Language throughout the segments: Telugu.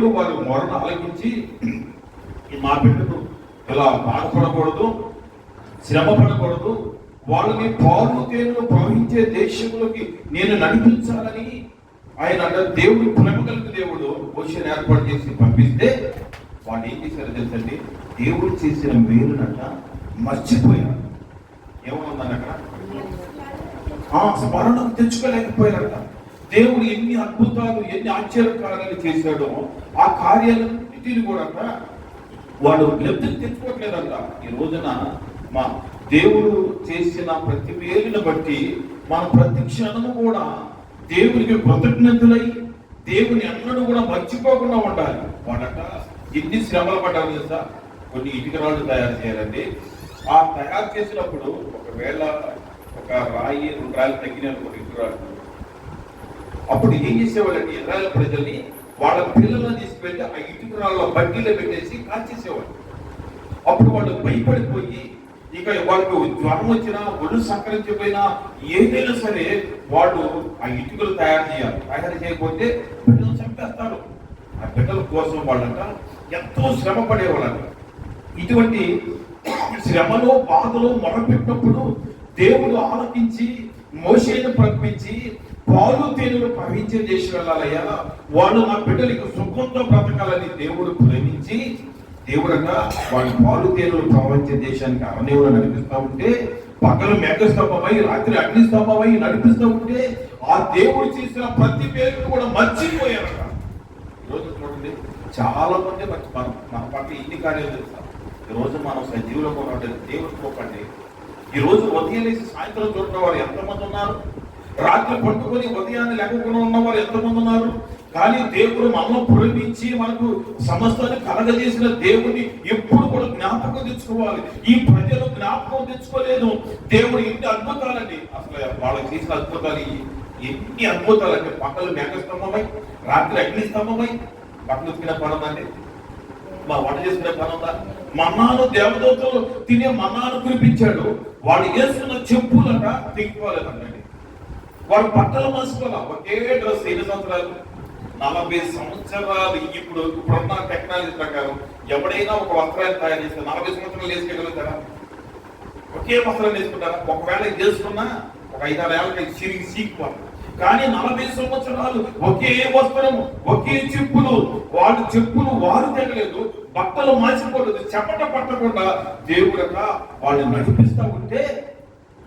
దేవుడు వారి మొరను ఆలకించి మా బిడ్డకు ఇలా బాధపడకూడదు, శ్రమ పడకూడదు, వాళ్ళని పాలు తేనెలు ప్రవహించే దేశంలోకి నేను నడిపించాలని ఆయన దేవుడు ప్రేమ కలిగిన దేవుడు మోషేని ఏర్పాటు చేసి పంపిస్తే వాళ్ళు ఏం చేశారో తెలుసండి, దేవుడు చేసిన మేలునట మర్చిపోయారు. ఏమనుందని అక్కడ స్మరణం తెచ్చుకోలేకపోయారట. దేవుడు ఎన్ని అద్భుతాలు ఎన్ని ఆశ్చర్యకార్యాలు చేశాడో ఆ కార్యాలన్నిటిని కూడా వాడు జ్ఞప్తికి తెచ్చుకోవట్లేదంట. ఈ రోజున మా దేవుడు చేసిన ప్రతి మేలుని బట్టి మన ప్రతి క్షణము కూడా దేవునికి కృతజ్ఞతలై దేవుని అన్నను కూడా మర్చిపోకుండా ఉండాలి. వాడట ఎన్ని శ్రమలు పడ్డారు తెలుసా? కొన్ని ఇటుకరాళ్ళు తయారు చేయాలండి. ఆ తయారు చేసినప్పుడు ఒకవేళ ఒక రాయి 2 రాళ్ళు తగ్గిన ఇటుకరాళ్ళు, అప్పుడు ఏం చేసేవాళ్ళండి, ఇజ్రాయేల్ ప్రజల్ని వాళ్ళ పిల్లలను తీసుకువెళ్ళి ఆ ఇటుకరాళ్ళ బడ్డీలో పెట్టేసి కాల్చేసేవాళ్ళు. అప్పుడు వాళ్ళు భయపడిపోయి ఇక వాళ్ళకు జ్వరం వచ్చినా ఒళ్ళు సంకరించిపోయినా ఏదైనా సరే వాళ్ళు ఆ ఇటుకలు తయారు చేయాలి. తయారు చేయకపోతే బిడ్డలు చంపేస్తారు. ఆ బిడ్డల కోసం వాళ్ళంట ఎంతో శ్రమ పడేవాళ్ళంట. ఇటువంటి శ్రమలో బాధలో మొరపెట్టినప్పుడు దేవుడు ఆలకించి మోషేను పంపించి పాలు తేనెలు ప్రవహించే దేశం వెళ్ళాలయ్యా, వాళ్ళు నా బిడ్డలకు సుఖంతో బ్రతకాలని దేవుడు ప్రేమించి దేవుడగా వాడి పాలు తేనెలు ప్రవహించే దేశానికి అరణ్యంలో నడిపిస్తూ ఉంటే, పగలు మేఘస్తంభమై రాత్రి అగ్నిస్తంభమై నడిపిస్తూ ఉంటే ఆ దేవుడు చేసిన ప్రతి పేరును కూడా మర్చిపోయారట. ఈరోజు చూడండి, చాలా మంది మన పట్ల ఇన్ని కార్యాలు చేస్తాం. ఈరోజు మనం సజీవులకు ఉన్నట్టు దేవుడు చూపండి. ఈరోజు ఉదయం లేచి సాయంత్రం చూడటం వారు ఎంతమంది ఉన్నారు? రాత్రి పట్టుకొని ఉదయాన్ని లేకుండా ఉన్నవారు ఎంతమంది ఉన్నారు? కానీ దేవుడు మనలో ప్రేమించి మనకు సమస్తాన్ని కలగజేసిన దేవుడిని ఎప్పుడు కూడా జ్ఞాపకం తెచ్చుకోవాలి. ఈ ప్రజలు జ్ఞాపకం తెచ్చుకోలేదు. దేవుడు ఎన్ని అద్భుతాలండి, అసలు వాళ్ళకి చేసిన అద్భుతాలు ఎన్ని అద్భుతాలంటే, పక్కలు మేఘస్తంభమై రాత్రి అగ్నిస్తంభమై పక్కన ఉతికిన పని ఉందండి, మా వంట చేసుకునే పని ఉందా? మన్నాను దేవదూతలు తినే మన్నాను కురిపించాడు. వాడు వేసుకున్న చెప్పులట తెగిపోలేదండి. వాడు బట్టలు మసుకోవాలా, ఒకే డ్రెస్ 7 సంవత్సరాలు 40 సంవత్సరాలు. ఇప్పుడున్న టెక్నాలజీ ప్రకారం ఎవడైనా ఒక వస్త్రాన్ని తయారు చేస్తే 40 సంవత్సరాలు వేసుకోగలుగుతారా? ఒకే వస్త్రం వేసుకుంటారా? ఒకవేళ చేసుకున్నా ఒక 5-6 ఏళ్ళకి సీకిపోతారు. కానీ 40 సంవత్సరాలు ఒకే వస్త్రము, ఒకే చెప్పులు. వాడు చెప్పులు వారు తెగలేదు, బట్టలు మార్చిపోలేదు, చెమట పట్టకుండా దేవుడట వాళ్ళు నడిపిస్తూ ఉంటే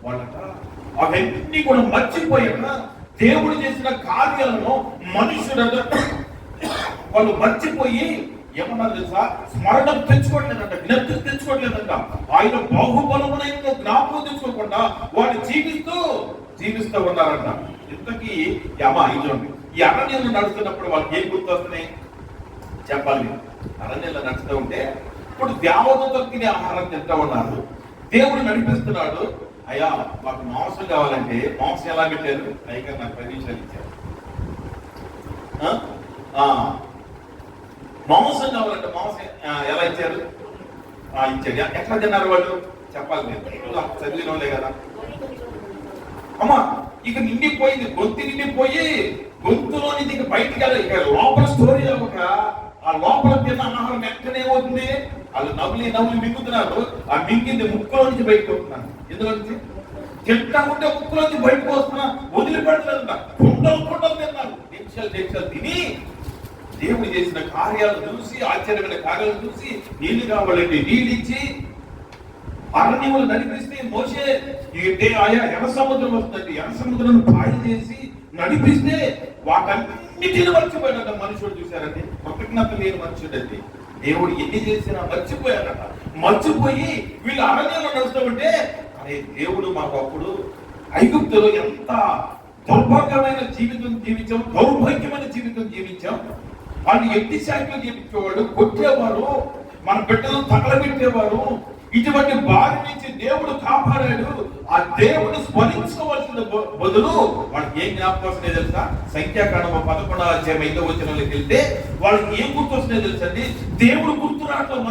వాళ్ళట అవన్నీ కూడా మర్చిపోయాక దేవుడు చేసిన కార్యాలను మనుషుడట వాళ్ళు మర్చిపోయి ఏమన్నారు తెలుసా? స్మరణ తెచ్చుకోవట్లేదంట, జ్ఞప్తికి తెచ్చుకోవట్లేదంట. ఆయన బాహుబలమునైన జ్ఞాపకం తెచ్చుకోకుండా వాడు జీవిస్తూ ఉన్నారంట. ఇంతకీ ఇదండి, ఈ అరణ్యంలో నడుస్తున్నప్పుడు వాళ్ళకి ఏం గుర్తొస్తున్నాయి చెప్పాలి. అరణ్యంలో నడుస్తూ ఉంటే ఇప్పుడు దేవతతో తినే ఆహారం తింటూ ఉన్నారు. దేవుడు నడిపిస్తున్నాడు. అయ్యా మాకు మాంసం కావాలంటే మాంసం ఎలా పెట్టారు? పైగా నాకు 10 నిమిషాలు ఇచ్చారు. మాంసం కావాలంటే మాంసం ఎలా ఇచ్చారు? ఇచ్చాడు. ఎట్లా తిన్నారు వాళ్ళు చెప్పాలి. నేను చదివిన వాళ్ళే కదా అమ్మా. ఇక నిండిపోయింది, గొంతు నిండిపోయి గొంతులో నుంచి ఇక బయటికి వెళ్ళాలి. ఇక లోపల స్టోరీ అవ్వక ఆ లోపల తిన్న ఆహారం వెంటనే ఏమవుతుంది? వాళ్ళు నవ్వులు మింగుతున్నారు. ఆ మింగింది ముక్కులో నుంచి బయటకు వస్తున్నాను. ఎందులో నుంచి తింటా ఉంటే ముక్కులో నుంచి బయటకు వస్తున్నా, వదిలిపెట్టలేదంట. కుండలు తిన్నారు. నిమిషాలు తిని దేవుడు చేసిన కార్యాలు చూసి, ఆశ్చర్యమైన కార్యాలు చూసి నీళ్లు కావాలంటే నీళ్ళు ఇచ్చి అరణ్యములు నడిపిస్తే మోషే ఆయా ఎర్ర సముద్రం వస్తుంది, ఎర్ర సముద్రం పాయి చేసి నడిపిస్తే వాటన్నిటిని మర్చిపోయాడట. మనుషుడు చూశారండి, కృతజ్ఞత లేని మనుషుడండి. దేవుడు ఎన్ని చేసినా మర్చిపోయాడట. మర్చిపోయి వీళ్ళు అరణ్యంలో నడుస్తూ ఉంటే, అరే దేవుడు మాకు అప్పుడు ఐగుప్తులో ఎంత దుర్భర్గమైన జీవితం జీవించాం, దౌర్భాగ్యమైన జీవితం జీవించాం. వాళ్ళు ఎట్టి శాఖలు జీవించేవాడు, కొట్టేవారు, మన బిడ్డలు తగలబెట్టేవారు. ఇటువంటి బారి నుంచి దేవుడు కాపాడాడు. ఆ దేవుడు స్మరించుకోవాల్సిన బదులు వాళ్ళకి ఏం జ్ఞాపకం వస్తున్నాయి తెలుసా? సంఖ్యాకాండం 11వ అధ్యాయం 5వ వచనంలోకి వెళ్తే వాళ్ళకి ఏం గుర్తు వస్తున్నాయి తెలుసండి? దేవుడు గుర్తు రావట్లేదు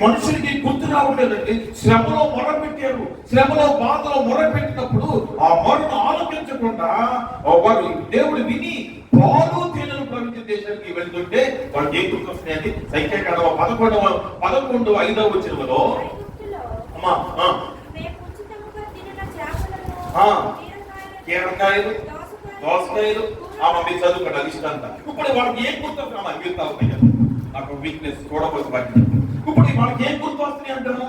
మనుషులకి గుర్తు రావట్లేదండి. శ్రమలో మొరపెట్టారు, శ్రమలో బాధలో మొరపెట్టినప్పుడు ఆ మొరను ఆలోచించకుండా వారు దేవుడు విని పాలు తేనెలు ప్రవహించారు. దేశానికి వెళ్తుంటే వాళ్ళు ఏం గుర్తొస్తున్నాయని సంఖ్యాకాండం 11:5 వచనంలో అమ్మా కీరకాయలు దోసకాయలు మీరు చదువుకోండి అది ఇష్టం అంతా. ఇప్పుడు వాళ్ళకి ఏం గుర్తొస్తున్నా మిగతా ఉన్నాయి కదా నాకు వీక్నెస్ చూడకపోతే బాధ్యత. ఇప్పుడు వాళ్ళకి ఏం గుర్తొస్తున్నాయి అంటారా?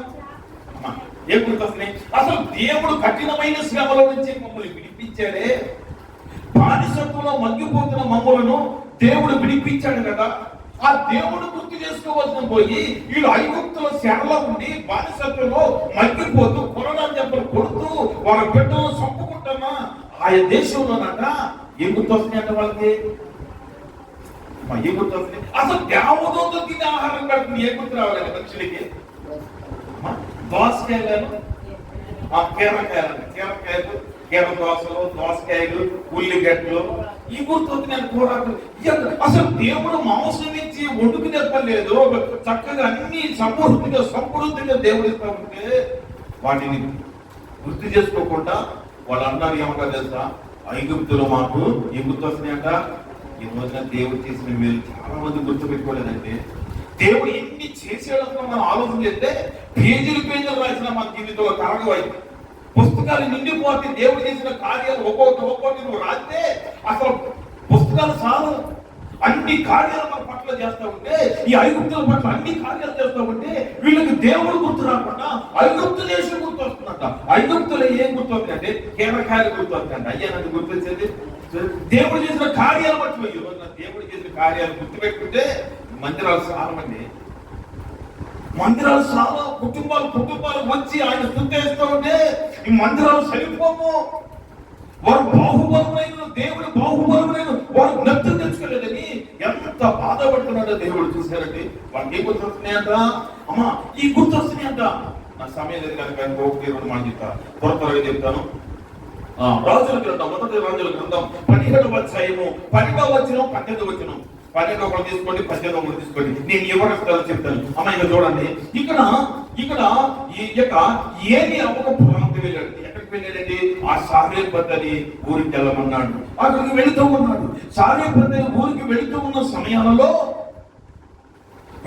ఏం గుర్తొస్తున్నాయి? అసలు దేవుడు కఠినమైన శ్రమల నుంచి మమ్మల్ని విడిపించాడే, బానిసత్వంలో మగ్గిపోతున్న మమ్మలను దేవుడు విడిపించాడు కదా. ఆ దేవుడు గుర్తు చేసుకోవాల్సిన పోయి వీళ్ళు ఐగుప్తుల శరణలో ఉండి బానిసత్వంలో మగ్గిపోతూ కరోనా దెబ్బలు కొడుతూ వాళ్ళ బిడ్డలు చంపుకుంటున్నా ఆయా దేశంలోనట ఏం గుర్తొస్తున్నాయంట వాళ్ళకి? ఏం గుర్తొస్తుంది? అసలు దేవదూతలు తినే ఆహారం పెడుతుంది ఏం గుర్తు రావాలి మనుషులకి? దోసకాయలు, కీరకాయలు, కీర దోసలు, దోసకాయలు, ఉల్లిగడ్డలు ఈ గుర్తొస్తున్నాయి కూరలు. అసలు దేవుడు మాంసం నుంచి వండుకు చెప్పలేదు, చక్కగా అన్ని సమృద్ధిగా దేవుడు ఇస్తా ఉంటే వాటిని గుర్తు చేసుకోకుండా వాళ్ళు అన్నారు ఏమంటారు తెలుసా? ఐగుప్తులు మాకు ఏం గుర్తొస్తున్నాయంట? ఈ రోజున దేవుడు చేసిన మీరు చాలా మంది గుర్తుపెట్టుకోలేదంటే దేవుడు ఎన్ని చేసేయడంతో మనం ఆలోచన చేస్తే పేజీలు రాసిన మన జీవితంలో తరగవై పుస్తకాలు నిండిపోతే దేవుడు చేసిన కార్యాలు ఒక్కొక్కటి నువ్వు రాస్తే అసలు పుస్తకాలు చాలు. అన్ని కార్యాలు మన పట్ల చేస్తా ఉంటే, ఈ ఐగుప్తుల పట్ల అన్ని కార్యాలు చేస్తా ఉంటే వీళ్ళకి దేవుడు గుర్తు రాకుండా ఐగుప్తు దేశం గుర్తు వస్తుందంట. ఐగుప్తులో ఏం గుర్తొస్తుంది అంటే కీరకాయలు గుర్తొస్తుందంట. అయ్యా నన్ను గుర్తొచ్చేది దేవుడు చేసిన కార్యాలు బట్టి. దేవుడు చేసిన కార్యాలు గుర్తుపెట్టుకుంటే మందిరాలు చాలమండి, మందిరాలు చాలా కుటుంబాలు వచ్చి ఆయన స్తుతిస్తూ ఉంటే ఈ మందిరాలు సరిపోము. వారు బాహుబలమైన దేవుడు బాహుబలమైన వారు నచ్చం తెచ్చుకోలేదని ఎంత బాధపడుతున్నాడో దేవుడు చూశారండి. వాళ్ళకి ఏం గుర్తొస్తున్నాయంట? అమ్మా ఈ గుర్తొస్తున్నాయంట. నా సమయం లేదు కనుక 1-2 మాట చెప్తా, త్వరగా చెప్తాను. రాజుల గ్రంథం, మొదటి రాజుల గ్రంథం 17వ అధ్యాయము 12వ వచనం 18వ వచనం. 12 తీసుకోండి, 18 తీసుకోండి. నేను ఎవరు చెప్తాను. అమ్మ ఇక్కడ చూడండి, ఇక్కడ ఈ యొక్క ఏలియా ఒక ప్రాంతం వెళ్ళాడు. ఎక్కడికి వెళ్ళాడండి? ఆ సారేపత్ అని ఊరికి వెళ్ళమన్నాడు. అక్కడికి వెళుతూ ఉన్నాడు. సారేపత్ అని ఊరికి వెళుతూ ఉన్న సమయాలలో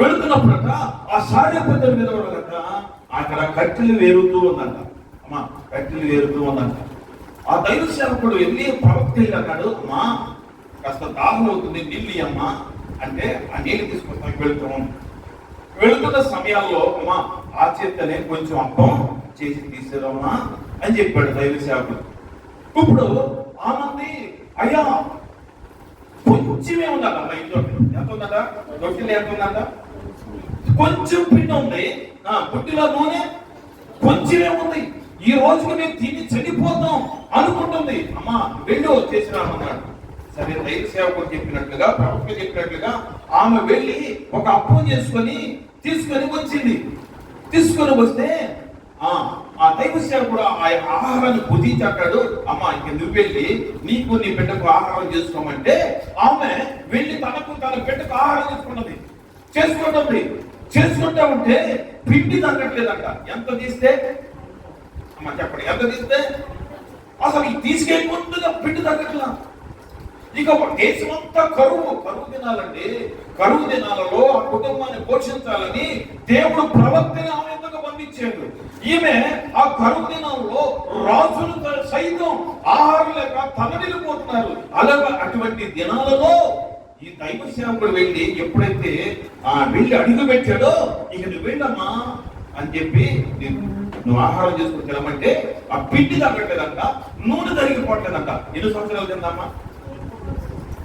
వెళుతున్నప్పుడట ఆ సారేపత్ మీద అక్కడ కట్టెలు వేరుతూ ఉందంట. అమ్మా కట్టెలు వేరుతూ ఉందంట. ఆ దైవ సేవకుడు వెళ్ళి ప్రవక్త అన్నాడు, అమ్మా కాస్త దాహం అవుతుంది, నీళ్ళు అమ్మా అంటే ఆ నీళ్ళు తీసుకొస్తాను వెళుతున్న సమయాల్లో అమ్మా ఆ చేతనే కొంచెం అప్పం చేసి తీసుకురమ్మా అని చెప్పాడు దైవ సేవకుడు. ఇప్పుడు ఆ మంది అయ్యా కొంచెమే ఉందట మా ఇంట్లో. ఎంత ఉందట? రొట్టెలు ఎంత ఉందట? కొంచెం పిండి ఉంది, బుట్టిలో నూనె కొంచెమే ఉంది. ఈ రోజుకు నేను తిని చనిపోతాం అనుకుంటుంది. అమ్మా వెళ్ళి వచ్చేసిరామన్నాడు. సరే దైవ సేవకుడు చెప్పినట్లుగా, ప్రవక్త చెప్పినట్లుగా ఆమె వెళ్ళి ఒక అప్పం తీసుకొని వచ్చింది. తీసుకొని వస్తే ఆ దైవ సేవకుడు ఆ ఆహారాన్ని భుజించి అంటాడు, అమ్మ ఇంక నువ్వు వెళ్ళి నీకు నీ బిడ్డకు ఆహారం చేసుకోమంటే ఆమె వెళ్ళి తన బిడ్డకు ఆహారం చేసుకుంటా ఉంటే పిండి తగ్గట్లేదంట. ఎంత తీస్తే అమ్మ చెప్పండి, ఎంత తీస్తే? అసలు తీసుకెళ్ళి ముందుగా పిండి తగ్గట్లా. ఇక దేశమంతా కరువు దినాలండి. కరువు దినాలలో ఆ కుటుంబాన్ని పోషించాలని దేవుడు ప్రవక్తని ఆమె ఎందుకు పంపించాడు. ఈమె ఆ కరువు దినాల్లో రాజులు సైతం ఆహారం లేక తగడిల్లిపోతున్నారు. అలాగా అటువంటి దినాలలో ఈ దైవ సేవకుడు వెళ్ళి ఎప్పుడైతే వెళ్ళి అడుగు పెట్టాడో, ఇక నువ్వు వెళ్ళమ్మా అని చెప్పి నువ్వు ఆహారం చేసుకుని తినమంటే ఆ పిండి తగ్గట్లేదంట, నూనె తరిగిపోవట్లేదంట. ఎన్ని సంవత్సరాలు తిందమ్మా?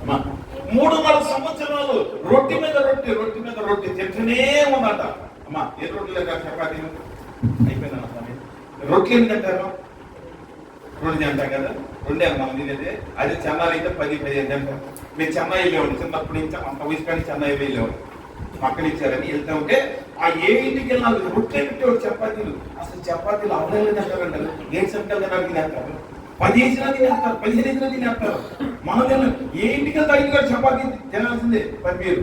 3.5 సంవత్సరాలు రొట్టె మీద రొట్టె తింటూనే ఉందట. అమ్మా ఏ రొట్టెలు తింటారు? చపాతీలు అయిపోయిందన్న స్వామి. రొట్టెలు ఎన్ని తింటారు? 2 తింటాం కదా, 2 మనం తినేది. అదే చెన్నై అయితే 10-15 తింటాం. మేము చెన్నై వెళ్ళేవాడు చిన్నప్పటి నుంచి, అంత వయసు కానీ చెన్నై వెళ్ళేవాడు. పక్కన ఇచ్చారని వెళ్తా ఉంటే ఆ ఏ ఇంటికి వెళ్ళాలి రొట్టె పెట్టేవాడు. చపాతీలు అసలు చపాతీలు అవలేదు తింటారంట. 7 సెంటర్ తినేస్తారు, 10 వేసినా తినేస్తారు, 15 వేసినా తినేస్తారు. మనం ఏ ఇంటికి వెళ్తే ఐదు గారు చపాతీ తినాల్సిందే. మీరు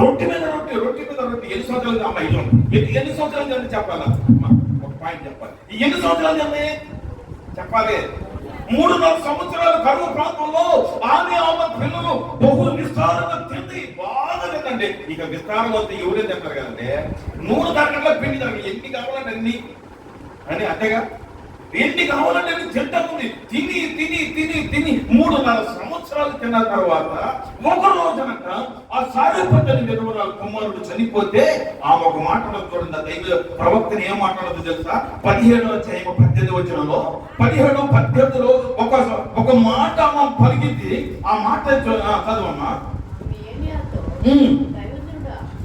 రొట్టె మీద రొట్టె ఎన్ని సంవత్సరాలు అమ్మాయి ఎన్ని సంవత్సరాలు తింటే చెప్పాలా? ఒక పాయింట్ చెప్పాలి. ఎన్ని సంవత్సరాలు తింటే చెప్పాలి? 3.5 సంవత్సరాలు కరువు ప్రాంతంలో ఆమె పిల్లలు బహు నిస్సారంగా తింది, బాగా తిందండి. ఇక విస్తారం వస్తే ఎవరే తింటారు కదండి. నూనె తరగతిలో పిండి తరగతి ఎన్ని కావాలంటే అన్ని అని, అంతేగా ఎన్ని కావాలంటే తింటా ఉంది. తిని తిని తిని తిని 3.5 సంవత్సరాలు తిన్న తర్వాత ఒక రోజునట ఆ సారెపత్తని విధవరాలు కుమారుడు చనిపోతే ఆమె ఒక మాట చూడండి. ఆ దైవ ప్రవక్తని ఏం మాట్లాడదు తెలుసా? 17వ అధ్యాయం 18వ వచనంలో 17, 18లో ఒక మాట ఆమె పలికింది. ఆ మాట చదవమ్మా.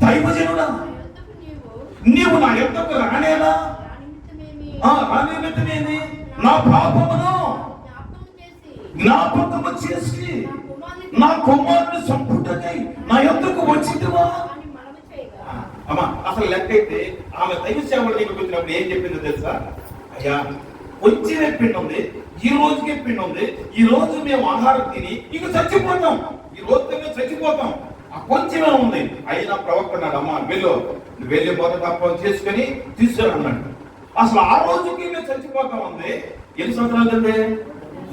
దైవజనుడా, నీవు నా యొద్దకు రానేనా? రానిమిత్తమేమి? నా పాపమును జ్ఞాపకము చేసి నా కుమారుని సంపుటకై నా యొద్దకు వచ్చిందివా? అమ్మా, అసలు లెక్క అయితే ఆమె దైవ సేవలు నీకు వచ్చినప్పుడు ఏం చెప్పిందో తెలుసా? అయ్యా, కొంచెమే పిండి ఉంది, ఈ రోజుకే పిండి ఉంది, ఈ రోజు మేము ఆహారం తిని ఇక చచ్చిపోతాం, ఈ రోజు మేము చచ్చిపోతాం, ఆ కొంచెమే ఉంది. అయినా ప్రవక్త అన్నాడు, అమ్మా వెళ్ళి మొదట తప్పని చేసుకొని తీసుకురన్నాడు. అసలు ఆ రోజుకి మేము చచ్చిపోతాం ఉంది. ఎన్ని సంవత్సరాలు అంటే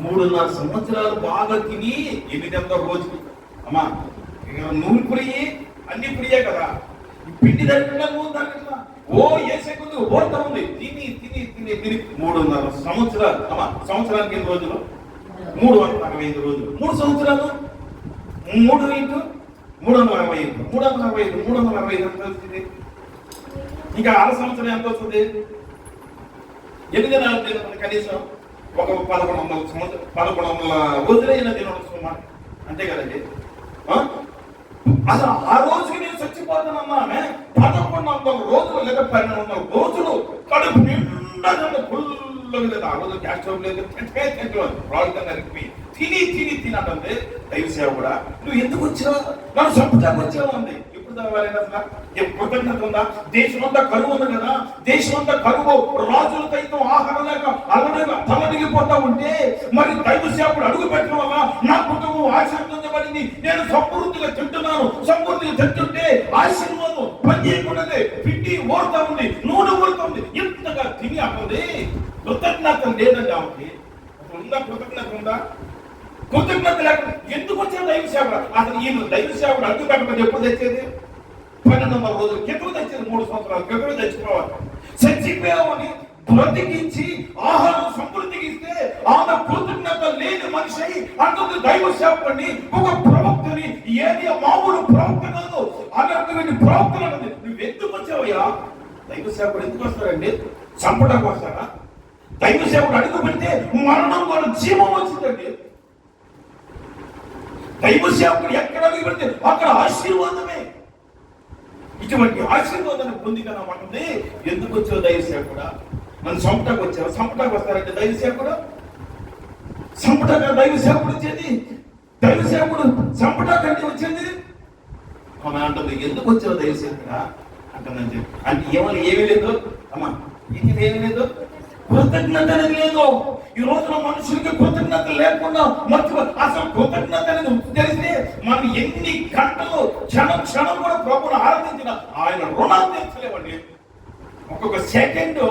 3.5 సంవత్సరాలు బాగా తిని 8 రోజుకి. అమ్మా, నూనె పురియి అన్ని పురియే కదా, పిండి దగ్గర నూనె దగ్గర ఓ ఏసే కొద్ది ఓడతా ఉంది. తిని తిని తిని తిని 3.5 సంవత్సరాలు. అమ్మా, సంవత్సరానికి ఎన్ని రోజులు? 365 రోజులు. 3 సంవత్సరాలు 3 ఇంటూ 365 365 ఎంత వస్తుంది? ఇంకా 6 సంవత్సరం ఎంత వస్తుంది? 8 నెలలు కనీసం ఒక 1100 సంవత్సరం 1100 రోజులైన దినోత్సవం అంతే కదండి. అసలు ఆ రోజుకి నేను చచ్చిపోతానమ్మా. 1100 రోజులు లేదా 1200 రోజులు కడుపు నిండా ఫుల్గా లేదు. ఆ రోజు గ్యాస్ స్టవ్ లేదు, రాళ్ళకి తిని తిని తినటండి. దైవ సేవ కూడా నువ్వు ఎందుకు వచ్చావు? నన్ను చంపుతాకు వచ్చావు అంది. కృతజ్ఞత ఉందా? దేశమంతా కరువు ఉంది కదా, దేశమంతా కరువు, రాజుల సైతం ఆహారం లేక తలడిగిపోతా ఉంటే మరి దైవ సేవకుడు అడుగు పెట్టడం వల్ల నా కుటుంబం ఆశీర్వదించబడింది. నేను సమృద్ధిగా తింటున్నాను. సమృద్ధిగా తింటుంటే ఆశీర్వాదం పని చేయకూడదే, పిండి ఓడుతా ఉంది, నూనె ఓడుతా ఉంది. ఇంతగా తిని అన్నది కృతజ్ఞత లేదండి ఆమెకి. ఉందా కృతజ్ఞత? ఉందా? కృతజ్ఞత లేకుండా ఎందుకు వచ్చాడు దైవ సేవకుడు? అసలు ఈ దైవ సేవకుడు అడ్డు పెట్టమని ఎప్పుడు తెచ్చేది? 1200 రోజులు క్రితం తెచ్చేది. 3 సంవత్సరాల క్రితం తెచ్చుకోవాలి. చచ్చిపోయామని బ్రతికించి ఆహారం సమృద్ధికి ఇస్తే ఆమె కృతజ్ఞత లేని మనిషి అంటుంది దైవ సేవకుడిని, ఒక ప్రవక్తని. ఏది మామూలు ప్రవక్త కాదు, అలాంటి ప్రవక్తలు అన్నది. నువ్వు ఎందుకు వచ్చావయ్యా? దైవ సేవకుడు ఎందుకు వస్తారండి? చంపడానికి వస్తారా? దైవ సేవకుడు అడుగు పెడితే మరణం కూడా జీవం వచ్చిందండి. దైవ సేవకుడు ఎక్కడ అడుగు పెడితే అక్కడ ఆశీర్వాదమే. ఇటువంటి ఆశీర్వాదాన్ని పొందికనమాటుంది. ఎందుకు వచ్చావు దైవ సేవకుడా? నన్ను చంపటానికి వచ్చావు. చంపటానికి వస్తారంటే దైవ సేవకుడు? చంపటాక దైవ సేవకుడు వచ్చేది? దైవ సేవకుడు చంపటాకంటే వచ్చేది? ఆమె అంటుంది, ఎందుకు వచ్చావు దైవ సేవకుడా అంటుందని చెప్పి. అంటే ఏమీ లేదు అమ్మా, ఇది ఏమీ లేదు, కృతజ్ఞత అనేది లేదు. ఈ రోజున మనుషులకి కృతజ్ఞత లేకుండా అసలు కృతజ్ఞత అనేది తెలిస్తే మనం ఎన్ని గంటలు క్షణం కూడా ప్రభువును ఆరాధించిన ఆయన రుణాన్ని తీర్చలేవండి. ఒక్కొక్క సెకండ్,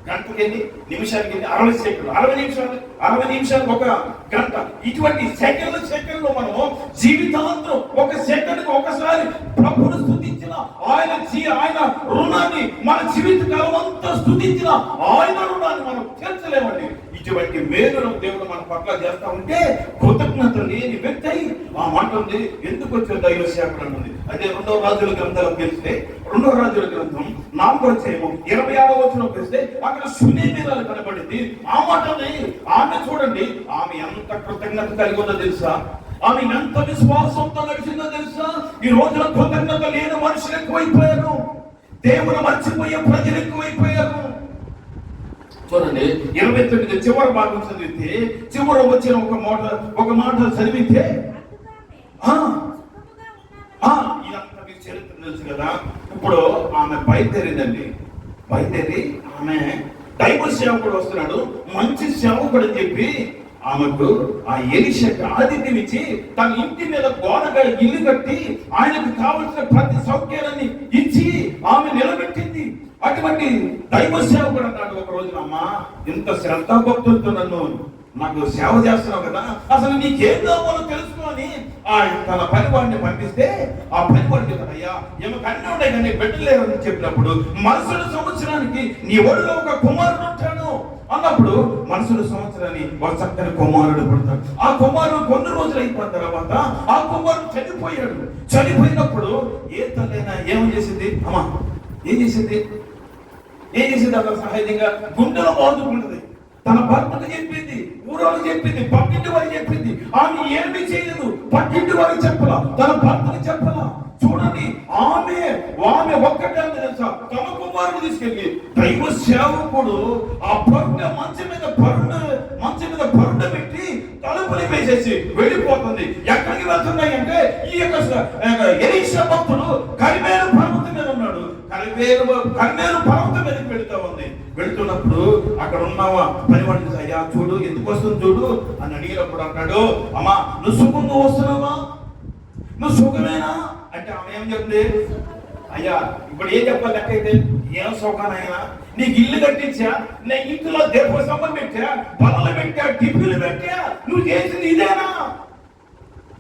గంటకి ఎన్ని, నిమిషానికి ఎన్ని, 60 సెకండ్లు, 60 నిమిషాలకు ఒక గంట. ఇటువంటి సెకండ్లు మనము జీవితాంతరం ఒక సెకండ్కి ఒకసారి ప్రభువును స్తుతించిన ఆయన రుణాన్ని మన జీవిత కాలం అంతా స్తుతించిన ఆయన రుణాన్ని మనం తీర్చలేమండి. ఇటువంటి మేలును దేవుడు మన పట్ల చేస్తా ఉంటే కృతజ్ఞత లేని వ్యక్తి అయి ఆ మాట ఉంది. ఎందుకు వచ్చే దైవ సేవకుడు అంటుంది. అదే 2వ రాజుల గ్రంథాలు తెలిస్తే 2వ రాజుల గ్రంథం 4వ అధ్యాయము 26వ వచనం తెలిస్తే అక్కడ సునేమిరాలు కనబడింది. ఆ మాటని ఆమె చూడండి, ఆమె ఎంత కృతజ్ఞత కలిగి ఉందో తెలుసా? ఆమె ఎంత విశ్వాసంతో నడిచిందో తెలుసా? ఈ రోజున కృతజ్ఞత లేని మనుషులు ఎక్కువైపోయారు, దేవుడు మర్చిపోయే ప్రజలు ఎక్కువైపోయారు. చూడండి 29 చివరి భాగం చదివితే, చివర వచ్చిన ఒక మాట చదివితే ఇదంతా మీకు చరిత్ర తెలుసు కదా. ఇప్పుడు ఆమె బయలుదేరిందండి. బయలుదేరి ఆమె దైవ సేవకుడు వస్తున్నాడు, మంచి సేవకుడు అని చెప్పి ఆమెకు ఆ ఎలీషాకి ఆతిథ్యం ఇచ్చి తన ఇంటి మీద గోడగా ఇల్లు కట్టి ఆయనకు కావలసిన ప్రతి సౌఖ్యాన్ని ఇచ్చి ఆమె నిలబెట్టింది. అటువంటి దైవ సేవకుడు అన్నాడు ఒక రోజున, అమ్మా ఇంత శ్రద్ధాభక్తులతో నాకు సేవ చేస్తున్నావు కదా, అసలు నీకేం కావాలో తెలుసుకొని తన పనివాడిని పంపిస్తే ఆ పనివాడికి అయ్యా ఏమో కన్నీ ఉన్నాయి కానీ పెట్టలేదని చెప్పినప్పుడు మనుషుల సంవత్సరానికి నీ ఒడిలో ఒక కుమారుడు ఉంటాడు అన్నప్పుడు మనుషుల సంవత్సరాన్ని ఒక చక్కని కుమారుడు పుడతాడు. ఆ కుమారుడు కొన్ని రోజులు అయిపోయిన తర్వాత ఆ కుమారుడు చనిపోయాడు. చనిపోయినప్పుడు ఏ తల్లైనా ఏం చేసింది? అమ్మా ఏం చేసింది అక్కడ సహజంగా గుండెలో బాదుకుంటుంది. తన భర్తకు చెప్పింది, ఊరోళ్ళు చెప్పింది, పక్కింటి వారికి చెప్పింది. ఆమె ఏమి చేయలేదు, పక్కింటి వారికి చెప్పలా, తన భర్తకు చెప్పలా. చూడండి, ఆమె ఒక్కటే తెలుసా, తమ కుమారుడు తీసుకెళ్ళి దైవ సేవకుడు ఆ మంచం మీద పరుండ పెట్టి తలుపుని వేసేసి వెళ్ళిపోతుంది. ఎక్కడికి వెళ్తున్నాయి అంటే ఈ యొక్క ఎలీషా భక్తుడు కరిమేలు పర్వతం మీద ఉన్నాడు. కరిమేలు పర్వతం మీద వెళుతున్నప్పుడు అక్కడ ఉన్నావా పనివాడిని, అయ్యా చూడు ఎందుకు వస్తుంది చూడు అని అడిగినప్పుడు అన్నాడు, అమ్మా నువ్వు సుఖంగా వస్తున్నావా, నువ్వు సుఖమేనా అంటే ఆమె ఏం చెప్తుంది? అయ్యా ఇప్పుడు ఏం చెప్పాలి లెక్క అయితే, ఏం సుఖానైనా నీకు ఇల్లు కట్టించా, నీ ఇంట్లో దేవ స్తంభం పెట్టా, బలలు పెట్టా, టిఫిన్లు పెట్టా, నువ్వు చేసింది ఇదేనా?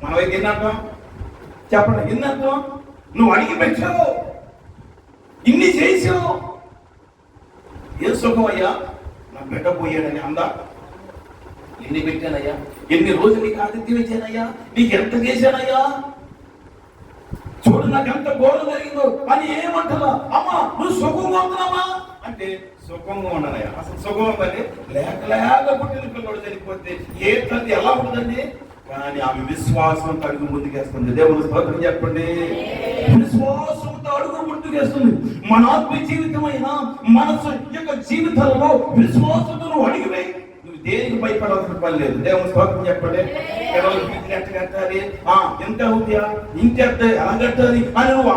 మనమైతే ఎన్నర్థం చెప్పండి, ఎన్నర్థం? నువ్వు అడిగి పెట్టావు, ఇన్ని చేసావు, ఏ సుఖం అయ్యా? నా బిడ్డ పోయాడని అందా? ఎన్ని పెట్టానయ్యా, ఎన్ని రోజులు నీకు ఆతిథ్యం ఇచ్చానయ్యా, నీకు ఎంత చేశానయ్యా, చూడు నాకు ఎంత ఘోరం జరిగిందో అని ఏమంటారా? అమ్మా నువ్వు సుఖంగా ఉంటున్నావా అంటే సుఖంగా ఉండనయ్యా. అసలు సుఖం ఉందండి, లేక పుట్టిన పిల్లడు చనిపోతే ఏ తల్లి ఎలా ఉంటుందండి? కానీ ఆమె విశ్వాసంతో అడుగు ముందుకేస్తుంది. దేవుని స్తోత్రం చెప్పండి. విశ్వాసంతో అడుగు ముందుకేస్తుంది. మన ఆత్మీయ జీవితమైన మనసు యొక్క జీవితంలో విశ్వాసంతో నువ్వు అడిగివే, నువ్వు దేనికి భయపడాల్సిన పని లేదు. దేవుని స్తోత్రం చెప్పండి. ఎవరు ఎట్లా కట్టాలి, ఎంత అవుతాయా, ఇంకెంత ఎలా కట్టాలి అని నువ్వు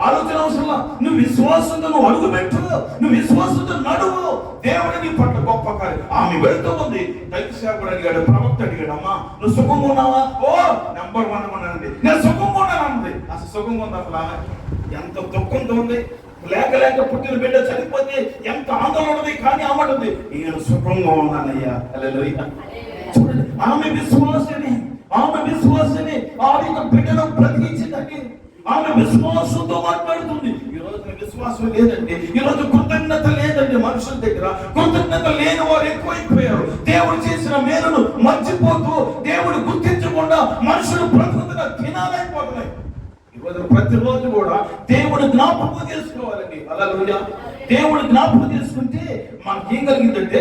ఆలోచన అవసరం. నువ్వు విశ్వాసంతో నువ్వు అడుగు పెట్టు, నువ్వు విశ్వాసంతో నడువు. దేవుడు నీ పట్ల గొప్ప కార్యం. ఆమె వెళ్తూ ఉంది. దైవసేవకుడు అడిగాడు, ప్రవక్త అడిగాడు, అమ్మా నువ్వు సుఖంగా ఉన్నావా? ఓ నెంబర్ 1 ఉన్నానండి, నేను సుఖంగా ఉన్నానండి. అసలు సుఖంగా ఉంది, అసలు ఎంత దుఃఖంతో ఉంది. లేక పుట్టిన బిడ్డ చనిపోతే ఎంత ఆందోళన ఉంది. కానీ ఆమంటుంది, నేను సుఖంగా ఉన్నానయ్యా. హల్లెలూయా. చూడండి, ఆమె విశ్వాసని ఆ యొక్క బిడ్డను బ్రతికించిందండి. ఆమె విశ్వాసంతో మాట్లాడుతుంది. ఈ రోజు విశ్వాసం లేదండి, ఈ రోజు కృతజ్ఞత లేదండి. మనుషుల దగ్గర కృతజ్ఞత లేని వారు ఎక్కువైపోయారు. దేవుడు చేసిన మేలును మర్చిపోతూ, దేవుడు గుర్తించకుండా మనుషులు బ్రతుకుతున్న దినాలైపోతున్నాయి. ఈ రోజు ప్రతిరోజు కూడా దేవుడు జ్ఞాపకం చేసుకోవాలండి. హల్లెలూయా. దేవుడు జ్ఞాపకం చేసుకుంటే మనకి ఏం కలిగిందంటే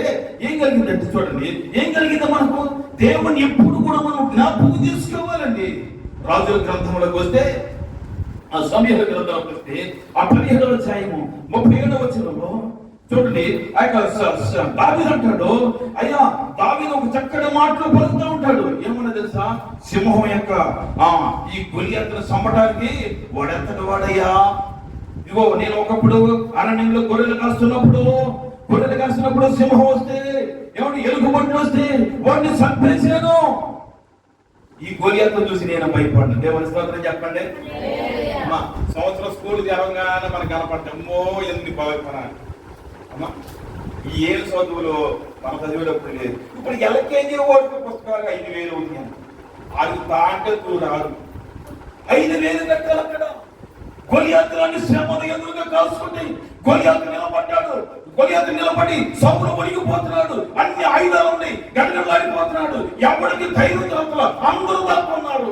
చూడండి, ఏం కలిగిందో మనకు దేవుడిని ఎప్పుడు కూడా మనం జ్ఞాపకం చేసుకోవాలండి. రాజుల గ్రంథంలోకి వస్తే, ఆ సమూయేలు గ్రంథంలోకి వస్తే ఆ 17వ అధ్యాయము 37వ వచనంలో చూడండి, ఆ యొక్క దావీదు అంటాడు, అయ్యా దావీదు ఒక చక్కటి మాటలు పలుకుతూ ఉంటాడు. ఏమన్నా తెలుసా? సింహం యొక్క ఈ గొలియాతును చంపడానికి వాడెంతటి వాడయ్యా, ఇగో నేను ఒకప్పుడు అరణ్యంలో గొర్రెలు కాస్తున్నప్పుడు సింహం వస్తే, ఏమన్నా ఎలుగుబంట్లు వస్తే వాడిని చంపేసాను. ఈ గొలియాతును చూసి నేను భయపడ్డాను. దేవుని స్తోత్రం చెప్పండి. సంవత్సరం స్కూల్ తెరవగానే మనకు కనపడతాం, అమ్మో ఎన్ని భయపడాలి అమ్మా. ఈ 7 చదువులు మన చదివేటప్పుడు లేదు. ఇప్పుడు ఎల్కేజీ ఓటు పుస్తకాలు 5,000 అవుతుంది. అది తాంటే రాదు, 5,000 కట్టాలి. అక్కడ గొలియాతుని శ్రమను ఎదురుగా కాల్చుకుంటాయి. గొలియాతు నిలబడి సౌలు ఒడిగిపోతున్నాడు, అన్ని ఆయుధాలు ఉన్నాయి, గడగడలాడిపోతున్నాడు, ఎవరికి ధైర్యం దొరకల, అందరూ దాక్కున్నారు.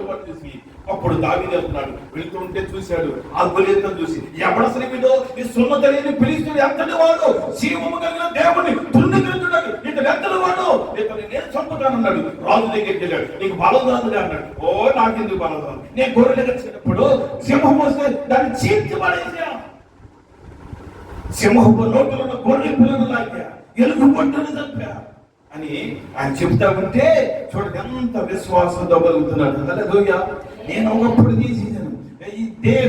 అప్పుడు దావీదు వెళ్తున్నాడు, వెళ్తుంటే చూశాడు ఆ గొలియాతును చూసి, ఎవడసలు వీడు ఈ సున్నతలేని ఫిలిష్తీయుడు ఎంతటి వాడు, జీవము కలిగిన దేవుని దుర్నిగ్రహించుటకు ఇతడు ఎంతటి వాడు, ఇతన్ని నేను చంపుతానన్నాడు. రాజు దగ్గరికి వెళ్ళాడు, నీకు బలం రాదులే అన్నాడు. ఓ నాకెందుకు బలం రాదు, నేను గొర్రెలు వచ్చినప్పుడు సింహం వస్తే దాన్ని చీల్చి పడేసా, సింహపు నోట్లో ఉన్న గొర్రె పిల్లలు లాగా ఎలుగు పట్టుని చంపా అని ఆయన చెప్తా ఉంటే చూడండి ఎంత విశ్వాసంతో బలుగుతున్నాడు. హల్లెలూయా. నేను ఒకప్పుడు తీసేసాను.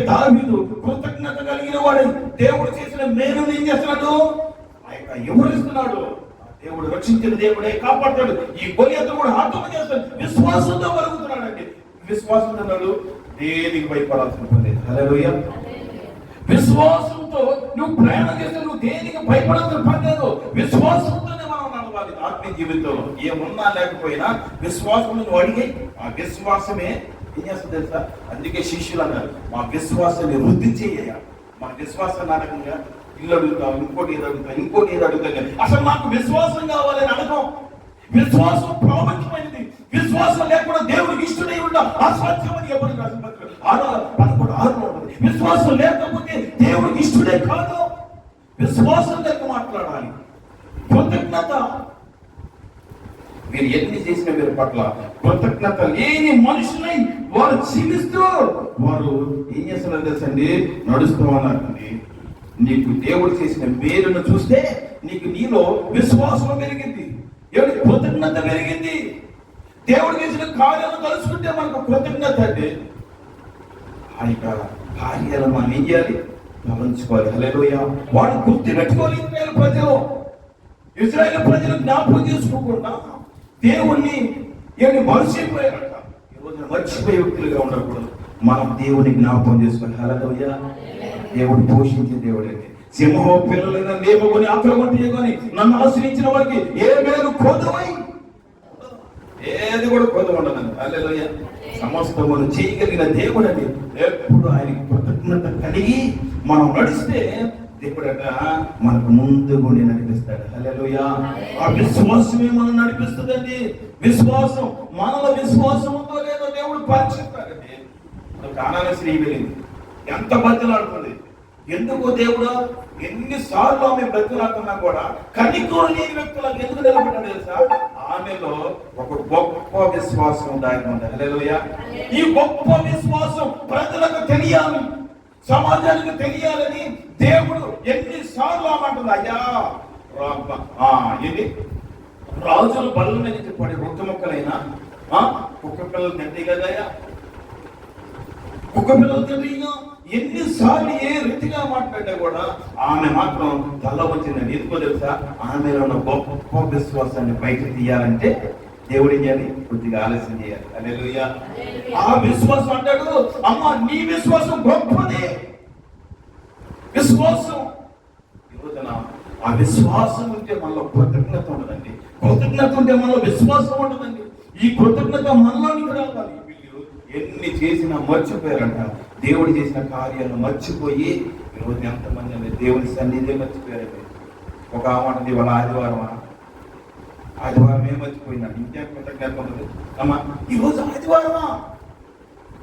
దావీదు కృతజ్ఞత కలిగిన వాడు దేవుడు చేసిన మేలు ఏం చేస్తున్నాడు, ఆ యొక్క వివరిస్తున్నాడు. దేవుడు రక్షించిన దేవుడే కాపాడుతాడు. ఈ గొలియాతు కూడా ఆత్మ చేస్తాడు, విశ్వాసంతో బలుగుతున్నాడు అండి. విశ్వాసంతో అన్నాడు, దేనికి భయపడాల్సిన పని లేదు. హల్లెలూయా. విశ్వాసంతో నువ్వు ప్రయాణం చేస్తే నువ్వు దేనికి భయపడాల్సిన పని లేదు. విశ్వాసంతోనే మనం కావాలి ఆత్మీయ జీవితంలో. ఏమున్నా లేకపోయినా విశ్వాసం నువ్వు అడిగే ఆ విశ్వాసమే ఏం చేస్తుంది తెలుసా? అందుకే శిష్యులు అన్నారు, మా విశ్వాసాన్ని వృద్ధి చేయ. మా విశ్వాసాన్ని అడగంగా ఇల్లు అడుగుతాం, ఇంకోటి ఏది అడుగుతాం, ఇంకోటి ఏది అడుగుతాం, కానీ అసలు నాకు విశ్వాసం కావాలని అడగం. విశ్వాసం ప్రాముఖ్యమైనది. విశ్వాసం లేకుండా దేవుడికి ఇష్టమై ఉండ అసాధ్యమని ఎవరికి రాసిన 6:11 ఉంటుంది. విశ్వాసం లేకపోతే దేవుడికి ఇష్టడే కాదు. విశ్వాసం లేక మాట్లాడాలి. కృతజ్ఞత. మీరు ఎన్ని చేసిన మీరు పట్ల కృతజ్ఞత లేని మనుషులై వారు జీవిస్తూ వారు ఏం చేస్తున్నారు తెలుసండి? నడుస్తూ ఉన్నారండి. నీకు దేవుడు చేసిన మేలును చూస్తే నీలో విశ్వాసం పెరిగింది, దేవుడి కృతజ్ఞత పెరిగింది. దేవుడు చేసిన కార్యాలను తలుచుకుంటే మనకు కృతజ్ఞత అండి. ఆ యొక్క కార్యాలను మనం ఏం చేయాలి? గమనించుకోవాలి. హల్లెలూయా. వాడు గుర్తు పెట్టుకోవాలి. ఇశ్రాయేలు ప్రజలు జ్ఞాపకం చేసుకోకుండా దేవుణ్ణి మర్చిపోయారట. ఈ రోజున మర్చిపోయే వ్యక్తులుగా ఉండకూడదు. మనం దేవుని జ్ఞాపకం చేసుకోవాలి. హల్లెలూయా. దేవుడు పోషించే దేవుడు అయితే సింహో పిల్లలైనా లేవకొని ఆకలి కొని నన్ను ఆశ్రయించిన వారికి ఏ మేలు కొదవై ఏది కూడా కొదవ ఉండదండి. హల్లెలూయా. సమస్తమును చేయగలిగిన దేవుడు అండి. ఎప్పుడు ఆయనకి కృతజ్ఞత కలిగి మనం నడిస్తే దేవుడట మనకు ముందుగా నడిపిస్తాడు. హల్లెలూయా. ఆ విశ్వాసమే మనం నడిపిస్తుందండి. విశ్వాసం మనలో విశ్వాసం ఉందో లేదో దేవుడు పరీక్షిస్తాడండి. కానాల స్త్రీ వెళ్ళింది, ఎంత బతిలాడుతుంది. ఎందుకు దేవుడు ఎన్నిసార్లు ఆమె బ్రతులాడుతున్నా కూడా కనికూరు లేని వ్యక్తులకు ఎందుకు నిలబడ్డాడు తెలుసా? ఆమెలో ఒక గొప్ప విశ్వాసం దాగి ఉంది. హల్లెలూయా. ఈ గొప్ప విశ్వాసం ప్రజలకు తెలియాలి, సమాజానికి తెలియాలని దేవుడు ఎన్నిసార్లు ఆమంటుంది. అయ్యా ఇది రాజుల బల్ల మీద పడి రొట్టె ముక్కలైనా కుక్క పిల్లలు తింటే కదయ్యా, కుక్క పిల్లలు తింటే ఎన్నిసార్లు ఏ రీతిగా మాట్లాడినా కూడా ఆమె మాత్రం తల వచ్చిందని. ఎందుకో తెలుసా? ఆమెలో ఉన్న గొప్ప విశ్వాసాన్ని బయటకు తీయాలంటే దేవుడు ఏం చేయాలి? కొద్దిగా ఆలస్యం చేయాలి. హల్లెలూయా. ఆ విశ్వాసం అంటాడు, అమ్మ నీ విశ్వాసం గొప్పది. విశ్వాసం ఈ రోజున ఆ విశ్వాసం ఉంటే మనలో కృతజ్ఞత ఉండదండి. కృతజ్ఞత ఉంటే మనలో విశ్వాసం ఉండదండి. ఈ కృతజ్ఞత మనలోనికి రావాలి. వీళ్ళు ఎన్ని చేసినా మర్చిపోయారంట. దేవుడు చేసిన కార్యాలను మర్చిపోయి ఈరోజు ఎంతమంది అండి దేవుని సన్నిధి మర్చిపోయారండి. ఒక ఆమంటది వాళ్ళ ఆదివారం ఏం మర్చిపోయిందండి. ఇంకే కృతజ్ఞత ఉండదు. అమ్మా ఈరోజు ఆదివారమా?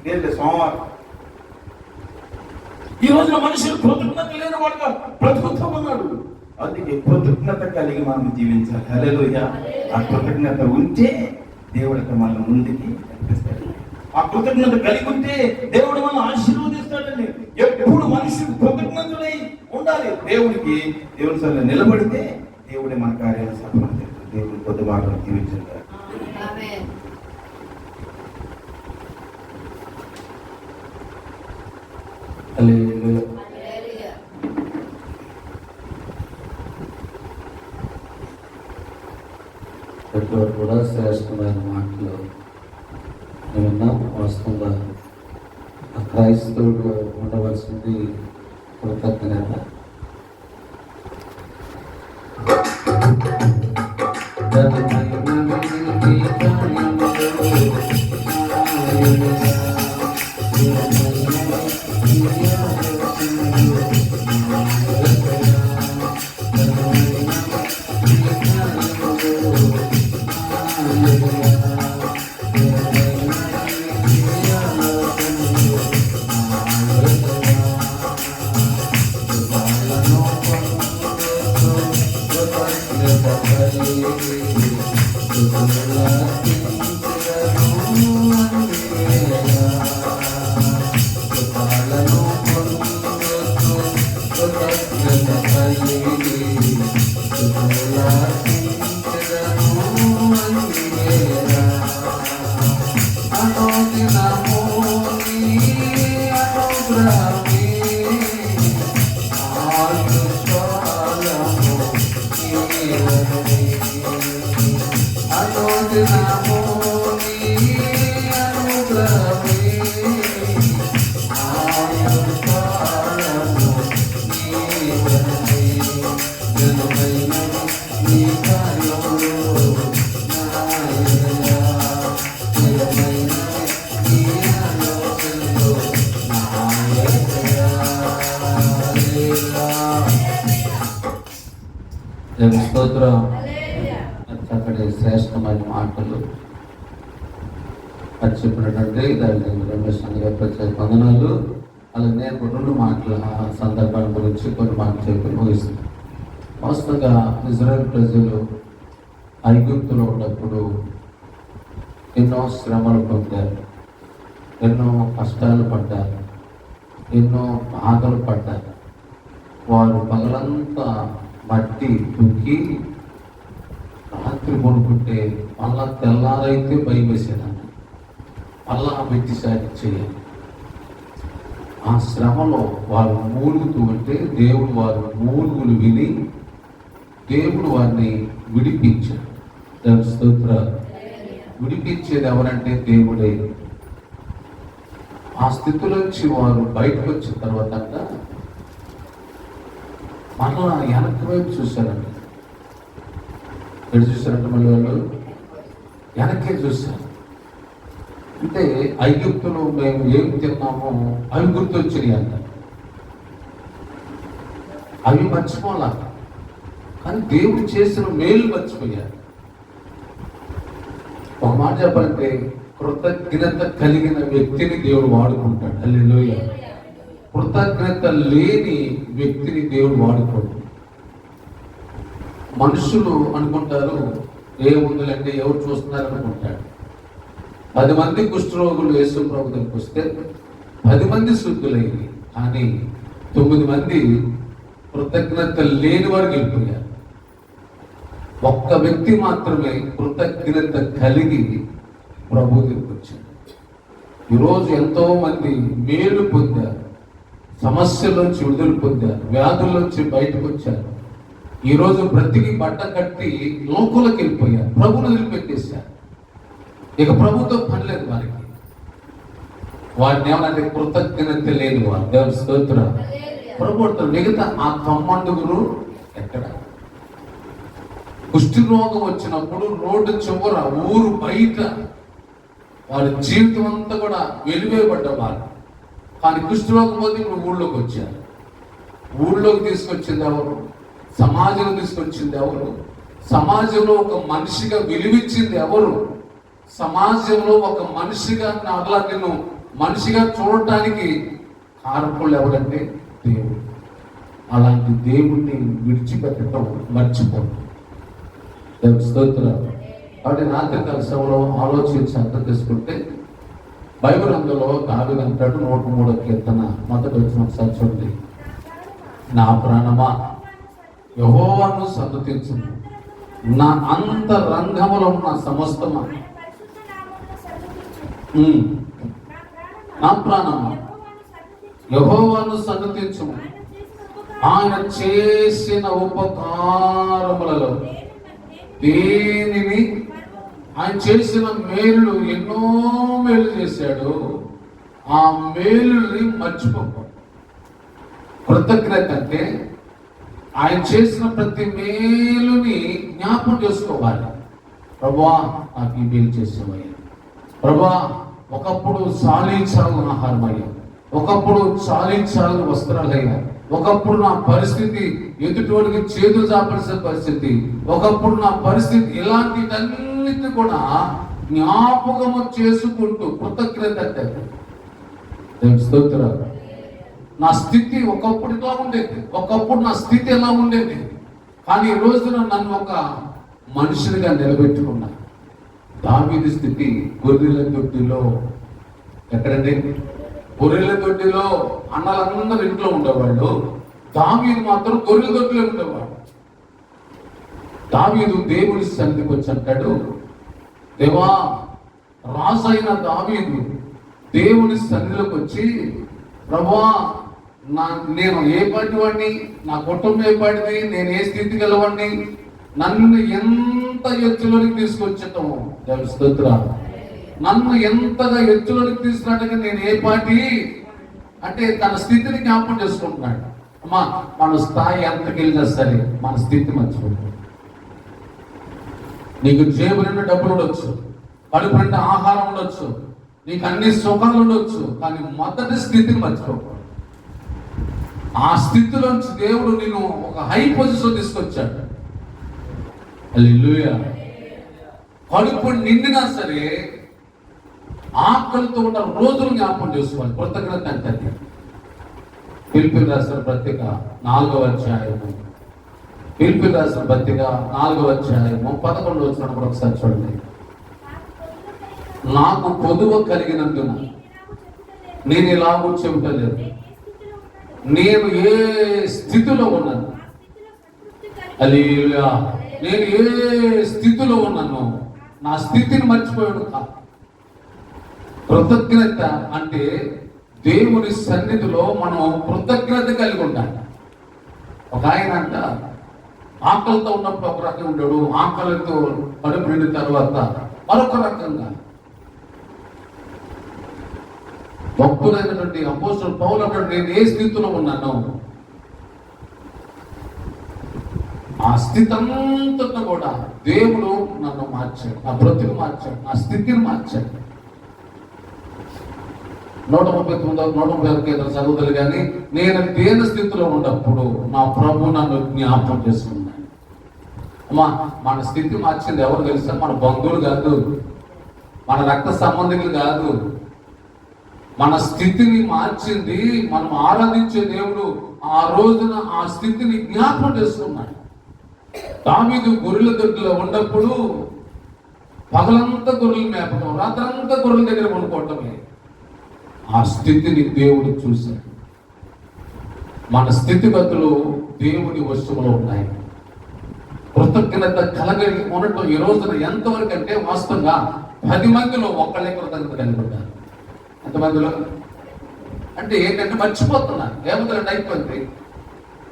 లేదు, సోమవారం. ఈ రోజున మనుషులు కృతజ్ఞత లేని వాడుగా బ్రతుకుతూ ఉన్నాడు. అందుకే కృతజ్ఞత కలిగి మనం జీవించాలి. హల్లెలూయా. ఆ కృతజ్ఞత ఉంటే దేవుడికి మన ముందుకి నడిపిస్తాడు. ఆ కృతజ్ఞత కలిగి ఉంటే దేవుడు మనం ఆశీర్వదిస్తాడండి. ఎప్పుడు మనుషులు కృతజ్ఞతలై ఉండాలి దేవుడికి. దేవుని సరే నిలబడితే దేవుడే మన కార్యాలను సఫలం చేస్తాడు. దేవుడి కొద్ది మాటలు జీవించారు. కూడా శ్రేష్టమైన మాటలు విన్నాం. వాస్తవంగా క్రైస్తవుడు ఉండవలసింది కృతజ్ఞత. Ni స్తోత్రం. చక్కటి శ్రేష్టమైన మాటలు అది చెప్పినటువంటి దాని రమేష్ గారి ప్రత్యేక వందనాలు. అలా నేను రెండు మాటలు ఆ సందర్భాల గురించి కొన్ని మాటలు చెప్పి ముగిస్తున్నాను. వాస్తవంగా ఇజ్రాయెల్ ప్రజలు ఐగుప్తులో ఉన్నప్పుడు ఎన్నో శ్రమలు పొందారు, ఎన్నో కష్టాలు పడ్డారు, ఎన్నో బాధలు పడ్డారు. వారు పగలంతా మట్టి దుక్కి రాత్రి పడుకుంటే మళ్ళా తెల్లారైతే భయం వేసేదాన్ని, మళ్ళా పెట్టి సాగించేయాలి. ఆ శ్రమలో వారు మూలుగుతూ ఉంటే దేవుడు వారు మూలుగులు విని దేవుడు వారిని విడిపించాడు. దేవుని స్తోత్రాలు. విడిపించేది ఎవరంటే దేవుడే. ఆ స్థితిలోంచి వారు బయటకు వచ్చిన తర్వాత మళ్ళా వెనక్కి వైపు చూశారండి. ఎటు చూశారంటే మళ్ళీ వాళ్ళు వెనక్కి చూశారు. అంటే ఐగుప్తులో మేము ఏం తిన్నామో అవి గుర్తొచ్చినాయి అంట. అవి మర్చిపోలా, కానీ దేవుడు చేసిన మేలు మర్చిపోయారు. ఒక మాట చెప్పాలంటే కృతజ్ఞత కలిగిన వ్యక్తిని దేవుడు వాడుకుంటాడు. హల్లెలూయా. కృతజ్ఞత లేని వ్యక్తిని దేవుడు వాడుకోడు. మనుషులు అనుకుంటారు ఏముందులంటే ఎవరు చూస్తున్నారు అనుకుంటాడు. 10 మంది కుష్ఠరోగులు యేసు ప్రభు దగ్గరికి వస్తే 10 మంది శుద్ధులైంది, కానీ 9 మంది కృతజ్ఞత లేని వారు వెళ్ళిపోయారు. ఒక్క వ్యక్తి మాత్రమే కృతజ్ఞత కలిగి ప్రభు దగ్గరికి వచ్చాడు. ఈరోజు ఎంతో మంది మేలు పొందారు, సమస్యలోంచి విడుదల పొందారు, వ్యాధుల్లోంచి బయటకు వచ్చారు. ఈరోజు బ్రతికి బట్ట కట్టి లోకులకు వెళ్ళిపోయారు, ప్రభుని వదిలిపెట్టేశారు. ఇక ప్రభుతో పని లేదు వారికి. వారిని ఏమనంటే కృతజ్ఞత లేని వారు. దేవుని స్తోత్రం. ప్రభు మిగతా ఆ 9 ఎక్కడ? కుష్టి రోగం వచ్చినప్పుడు రోడ్డు చివర ఊరు బయట వారి జీవితం అంతా కూడా వెలివేయబడ్డవారు. కానీ కుష్టి రోగం పోతే ఇప్పుడు ఊళ్ళోకి వచ్చారు. ఊళ్ళోకి తీసుకొచ్చింది ఎవరు? సమాజం తీసుకొచ్చింది ఎవరు? సమాజంలో ఒక మనిషిగా విలువిచ్చింది ఎవరు? సమాజంలో ఒక మనిషిగా అలా నిన్ను మనిషిగా చూడటానికి కారకులు ఎవరంటే దేవుడు. అలాంటి దేవుణ్ణి విడిచిపెట్టడం మర్చిపోతుంది. స్తోత్రం. కాబట్టి రాత్రికాల సభలో ఆలోచించి అర్థం చేసుకుంటే బైబిల్ అందులో దావీదు అంటాడు 103వ కీర్తన మొదటి వచ్చిన ఒకసారి చూడండి. నా ప్రాణమా యెహోవాను సన్నుతించుము, నా అంతరంగములో ఉన్న సమస్తమా. నా ప్రాణమా యెహోవాను సన్నుతించుము, ఆయన చేసిన ఉపకారములలో దేనిని, ఆయన చేసిన మేలు ఎన్నో మేలు చేశాడు, ఆ మేలుని మర్చిపోకు. కృతజ్ఞత అంటే ఆయన చేసిన ప్రతి మేలుని జ్ఞాపకం చేసుకోవాలి. ప్రభువా నాకు ఈ మేలు చేసేవయ్యా, ప్రభువా ఒకప్పుడు చాలీచాలని ఆహారం అయ్యా, ఒకప్పుడు చాలీచాలని వస్త్రాలు అయ్యా, ఒకప్పుడు నా పరిస్థితి ఎదుటివాడికి చేతులు చాపాల్సిన పరిస్థితి, ఒకప్పుడు నా పరిస్థితి, ఇలాంటివన్నిటి కూడా జ్ఞాపకము చేసుకుంటూ కృతజ్ఞత అంటే స్తోత్రాలు. నా స్థితి ఒకప్పుడు ఇలా ఉండేది, ఒకప్పుడు నా స్థితి ఎలా ఉండేది, కానీ ఈ రోజున నన్ను ఒక మనుషునిగా నిలబెట్టుకున్నా. దావీదు స్థితి గొర్రెల దొడ్డిలో, ఎక్కడండి? గొర్రెల దొడ్డిలో అన్నలందరూ ఇంట్లో ఉండేవాళ్ళు, దావీదు మాత్రం గొర్రెల దొడ్డిలో ఉండేవాడు. దావీదు దేవుడి సన్నిధికి వచ్చి అంటాడు, దేవా, రాజైన దావీదు దేవుని సన్నిధిలోకి వచ్చి, ప్రభువా నేను ఏ పాటి వాడిని, నా కుటుంబం ఏ పాటిది, నేను ఏ స్థితి గలవాడిని, నన్ను ఎంత ఎత్తులోనికి తీసుకొచ్చటం. స్తోత్రాలు. నన్ను ఎంతగా ఎత్తులోనికి తీసుకున్నట్టుగా నేను ఏ పాటి అంటే తన స్థితిని జ్ఞాపకం చేసుకుంటున్నాడు. అమ్మా, మన స్థాయి ఎంతకి వెళ్ళినా సరే మన స్థితి మర్చిపోతుంది. నీకు జేబు నిండా డబ్బులు ఉండొచ్చు, కడుపు నిండా ఆహారం ఉండొచ్చు, నీకు అన్ని సుఖాలు ఉండొచ్చు, కానీ మొదటి స్థితిని మర్చిపోకూడదు. ఆ స్థితిలోంచి దేవుడు నిన్ను ఒక హై పొజిషన్ తీసుకొచ్చాడు. హల్లెలూయా. కడుపు నిండినా సరే ఆకలితో ఉన్న రోజులు జ్ఞాపకం చేసుకోవాలి. కృతజ్ఞత అంటే అది. ఫిలిప్పీయులకు రాసిన పత్రిక 4వ అధ్యాయము, ఫిలిప్పీయులకు రాసిన పత్రిక 4వ అధ్యాయము 11వ వచనం ఒకసారి చూడండి. నాకు పొదువ కలిగినందున నేను ఇలాగూ చెబుతలేదు, నేను ఏ స్థితిలో ఉన్నాను, హల్లెలూయా, నేను ఏ స్థితిలో ఉన్నాను నా స్థితిని మర్చిపోయాడు కాదు. కృతజ్ఞత అంటే దేవుని సన్నిధిలో మనం కృతజ్ఞత కలిగి ఉండాలి. ఒక ఆయన అంట ఆకలితో ఉన్నప్పుడు ఒక రకంగా ఉంటాడు, ఆకలితో కడుపు నిండిన తర్వాత మరొక రకంగా. భక్తుడైనటువంటి అపోస్తలుడు పౌలు అంటాడు, నేను ఏ స్థితిలో ఉన్నాను ఆ స్థితి అంతటా కూడా దేవుడు నన్ను మార్చాడు, నా బ్రతుకు మార్చాడు, నా స్థితిని మార్చాడు. 139 చదువుతారు కానీ నేను దేని స్థితిలో ఉన్నప్పుడు నా ప్రభు నన్ను జ్ఞాపకం చేసుకున్నాడు. అమ్మా, మన స్థితి మార్చింది ఎవరు తెలుసా? మన బంధువులు కాదు, మన రక్త సంబంధికులు కాదు. మన స్థితిని మార్చింది మనం ఆరాధించే దేవుడు. ఆ రోజున ఆ స్థితిని జ్ఞాపకం చేసుకున్నాడు. దావీదు గొర్రెల దొడ్డిలో ఉన్నప్పుడు పగలంతా గొర్రెలు మేపడం, రాత్రంతా గొర్రెల దగ్గర కొనుక్కోవటమే. ఆ స్థితిని దేవుడు చూశాడు. మన స్థితిగతులు దేవుని వశంలో ఉన్నాయి. కృతజ్ఞత కలగలి ఉండటం ఈ రోజున ఎంతవరకు అంటే వాస్తవంగా 10 మందిలో ఒక్కళ్ళే కృతజ్ఞత కలిగి ఉంటారు. ఎంతమందిలో అంటే ఏంటంటే మర్చిపోతున్నారు. ఏమంటారంటే అయిపోయింది,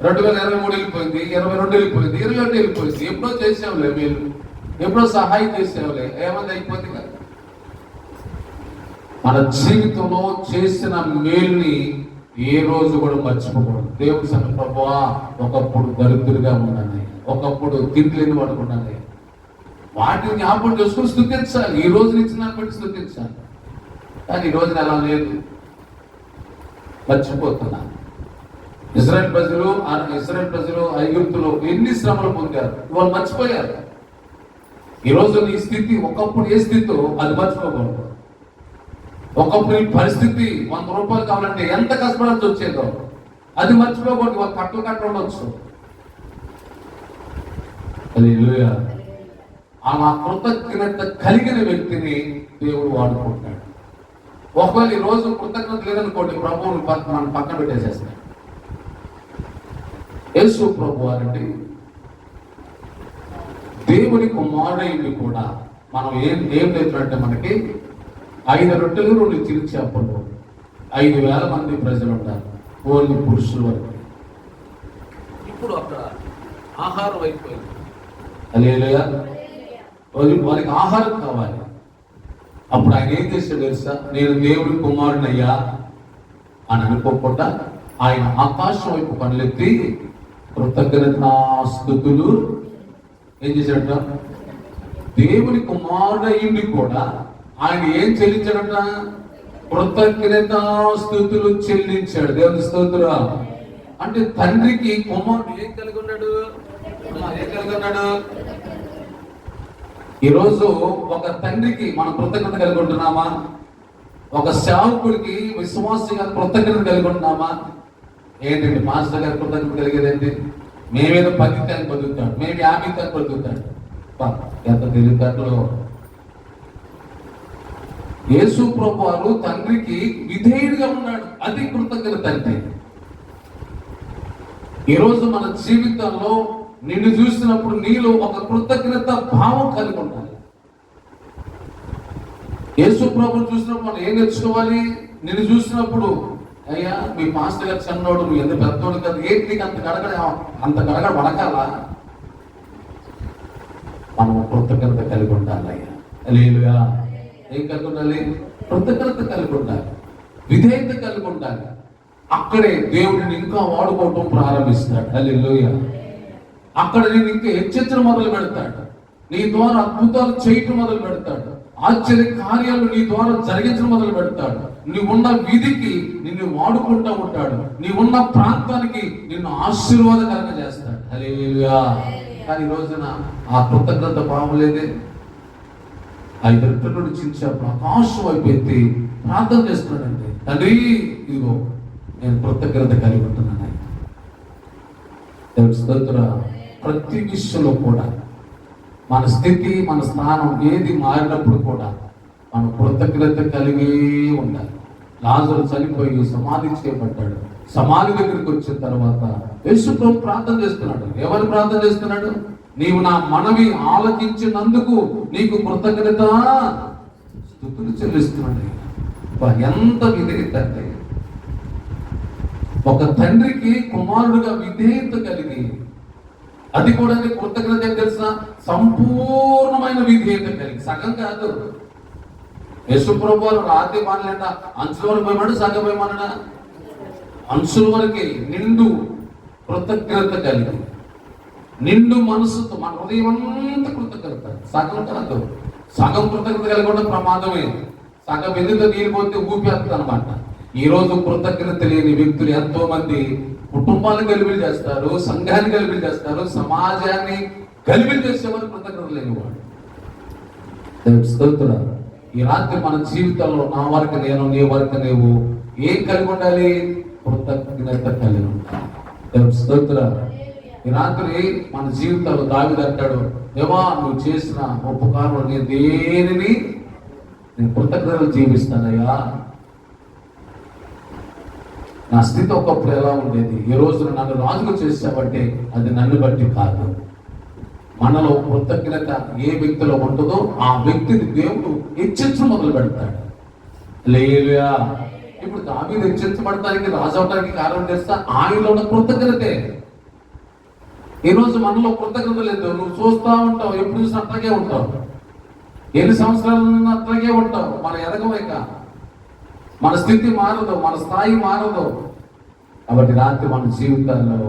2023 వెళ్ళిపోయింది, 22 వెళ్ళిపోయింది, 21 వెళ్ళిపోయింది, ఎప్పుడో చేసేవాళ్ళే మీరు, ఎప్పుడో సహాయం చేసేవాళ్ళే, ఏమంది అయిపోయింది కదా. మన జీవితంలో చేసిన మేలుని ఏ రోజు కూడా మర్చిపోకూడదు. దేవుడి సన్న ప్రభువా, ఒకప్పుడు దరిద్రుడిగా ఉన్నాను, ఒకప్పుడు తిండిలేని పడుకున్నాను, వాటిని జ్ఞాపకం చేసుకుని స్తుతించాలి. ఈ రోజు ఇచ్చిన బట్టి స్తుతించాలి. కానీ ఈ రోజున అలా లేదు, మర్చిపోతున్నా. ఇజ్రాయెల్ ప్రజలు ఐగుప్తులో ఎన్ని శ్రమలు పొందారు, వాళ్ళు మర్చిపోయారు. ఈ రోజు నీ స్థితి ఒకప్పుడు ఏ స్థితితో అది మర్చిపోకూడదు. ఒకప్పుడు ఈ పరిస్థితి 100 రూపాయలు కావాలంటే ఎంత కష్టపడాల్సి వచ్చేదో అది మర్చిపోకూడదు. వాళ్ళు కట్టలు ఉండొచ్చు. హల్లెలూయా. ఆ కృతజ్ఞత కలిగిన వ్యక్తిని దేవుడు వాడుకుంటాడు. ఒకవేళ ఈ రోజు కృతజ్ఞత లేదనుకోండి, ప్రభువుని మనం పక్కన పెట్టేసేస్తాం. యేసు ప్రభు వారండి దేవుని కుమారుడు కూడా మనం ఏం లేదంటే మనకి 5 రొట్టెలు 2 చిరుచేపలు 5,000 మంది ప్రజలు ఉంటారు, ఓన్లీ పురుషుల వరకు. ఇప్పుడు అక్కడ ఆహారం అయిపోయింది. హల్లెలూయా. వారికి ఆహారం కావాలి. అప్పుడు ఆయన ఏం చేశాడు తెలుసా? నేను దేవుడి కుమారునయ్యా అని అనుకోకుండా ఆయన ఆకాశం వైపు కళ్ళెత్తి కృతజ్ఞతాస్తుతులు ఏం చేశాడట? దేవుని కుమారుడయ్యుండి కూడా ఆయన ఏం చెల్లించాడట? కృతజ్ఞతాస్తుతులు చెల్లించాడు. దేవుని స్తోత్రం. అంటే తండ్రికి కుమారుడు ఏం కలిగి ఉన్నాడు? ఈరోజు ఒక తండ్రికి మనం కృతజ్ఞత కలిగి ఉంటున్నామా? ఒక సేవకుడికి విశ్వాసంగా కృతజ్ఞత కలిగి ఉంటున్నామా? ఏంటండి మాస్టర్ గారి కృతజ్ఞత కలిగేదండి? మేమేదో 10 తేని బతుకుతాడు, మేము 50 తేని బతుకుతాడు. ఎంత తెలివితేటలో! యేసు ప్రభు వారు తండ్రికి విధేయుడిగా ఉన్నాడు. అది కృతజ్ఞత అంటే. ఈరోజు మన జీవితంలో నిన్ను చూసినప్పుడు నీలో ఒక కృతజ్ఞత భావం కలిగి ఉండాలి. యేసు ప్రభుని చూసినప్పుడు మనం ఏం నేర్చుకోవాలి? నిన్ను చూసినప్పుడు, అయ్యా మీ మాస్టర్ గారు చిన్నోడు, నువ్వు ఎంత పెద్దోడు కదా, ఏంటి నీకు అంత గడగడ వడకాలా? మనం కృతజ్ఞత కలిగి ఉండాలి. అయ్యా హల్లెలూయా. ఏం కలిగి ఉండాలి? కృతజ్ఞత కలిగి ఉండాలి, విధేయత కలిగి ఉండాలి. అక్కడే దేవుడిని ఇంకా వాడుకోవటం ప్రారంభిస్తాడు. హల్లెలూయా. అక్కడ నేను ఇంకా హెచ్చరించడం మొదలు పెడతాడు. నీ ద్వారా అద్భుతాలు చేయటం మొదలు పెడతాడు. ఆశ్చర్య కార్యాలు నీ ద్వారా జరిగించడం మొదలు పెడతాడు. నీవున్న వీధికి నిన్ను వాడుకుంటూ ఉంటాడు. నీవున్న ప్రాంతానికి నిన్ను ఆశీర్వాదకరంగా చేస్తాడు. హల్లెలూయా. కానీ ఈ రోజున ఆ కృతజ్ఞత భావం లేదే. 5 రొట్టెలు చించినప్పుడు ఆకాశం వైపు ఎత్తి ప్రార్థన చేస్తున్నాడండి, తండ్రి ఇదిగో నేను కృతజ్ఞత కలిగి ఉంటున్నాను. దేవుడి స్తోత్రం. ప్రతి విషయంలో కూడా మన స్థితి, మన స్థానం ఏది మారినప్పుడు కూడా మనం కృతజ్ఞత కలిగి ఉండాలి. లాజరు చనిపోయి సమాధి చేయబడ్డాడు. సమాధి దగ్గరికి వచ్చిన తర్వాత యేసు ప్రభు ప్రార్థన చేస్తున్నాడు. ఎవరు ప్రార్థన చేస్తున్నాడు? నీవు నా మనవి ఆలకించినందుకు నీకు కృతజ్ఞత స్తుతులు చెల్లిస్తున్నాడు. ఎంత విధేయత అంటే, ఒక తండ్రికి కుమారుడుగా విధేయత కలిగి, అది కూడా కృతజ్ఞత ఏం తెలుసా? సంపూర్ణమైన విధేయత కలిగి, సగం కాదు. యేసుప్రభు వారు రాత్రి మానలేట అంచుల వరకు పోయమాడు, సగం పోయమన్నాడా? అంచుల వరకే నిండు కృతజ్ఞత కలిగి, నిండు మనసుతో, మన హృదయం అంతా కృతజ్ఞత. సగం కాదు, సగం కృతజ్ఞత కలిగి కూడా ప్రమాదమే. సగం ఎందుకు నీరు పోతే ఊపేస్తుంది అనమాట. ఈ రోజు కృతజ్ఞత లేని వ్యక్తులు ఎంతో మంది కుటుంబాన్ని గలిబిలి చేస్తారు, సంఘాన్ని గలిబిలి చేస్తారు, సమాజాన్ని గలిబిలి చేసేవారు కృతజ్ఞత లేనివాడు. స్తోత్రం. ఈ రాత్రి మన జీవితంలో నా వరకు నేను, నీ వరకు నీవు ఏం కలిగి ఉండాలి? కృతజ్ఞత కలిగి ఉండాలి. స్తోత్రం. ఈ రాత్రి మన జీవితంలో దావీదు అంటాడు, దేవా నువ్వు చేసిన ఉపకారం నేను దేనిని నేను కృతజ్ఞతలు జీవిస్తానయ్యా. నా స్థితి ఒకప్పుడు ఎలా ఉండేది, ఈ రోజు నన్ను రాజుగా చేసావంటే అది నన్ను బట్టి కాదు. మనలో కృతజ్ఞత ఏ వ్యక్తిలో ఉంటుందో ఆ వ్యక్తిని దేవుడు హెచ్చరించడం మొదలు పెడతాడు. హల్లెలూయా. ఇప్పుడు దావీదు హెచ్చరించబడటానికి, రాజు అవడానికి కారణం చేస్తా ఆయనలో ఉన్న కృతజ్ఞతే. ఈ రోజు మనలో కృతజ్ఞత లేదు. నువ్వు చూస్తూ ఉంటావు, ఎప్పుడు చూసినా అట్లాగే ఉంటావు, ఎన్ని సంవత్సరాలు అట్లాగే ఉంటావు. మన ఎదగలేక మన స్థితి మారదు, మన స్థాయి మారదు. కాబట్టి రాత్రి మన జీవితాల్లో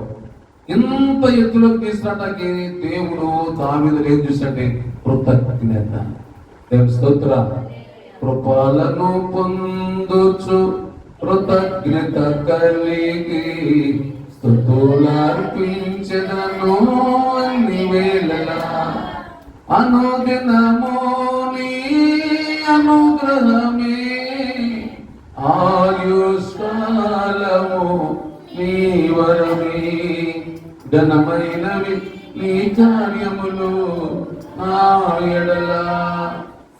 ఎంత ఎత్తులోకి తీసుకురావడానికి దేవుడు దావీదును ఏం చూసాడంటే కృతజ్ఞత. దేవుని స్తోత్రం. కృపలను పొందుచు కృతజ్ఞత కలిగి స్తుతులర్పించెదను అన్ని వేళలా, అనుదినము నీ అనుగ్రహమే ఆయుష్కాలము నీ వరమే, ఘనమైనవి నీ కార్యములు నా ఎడల,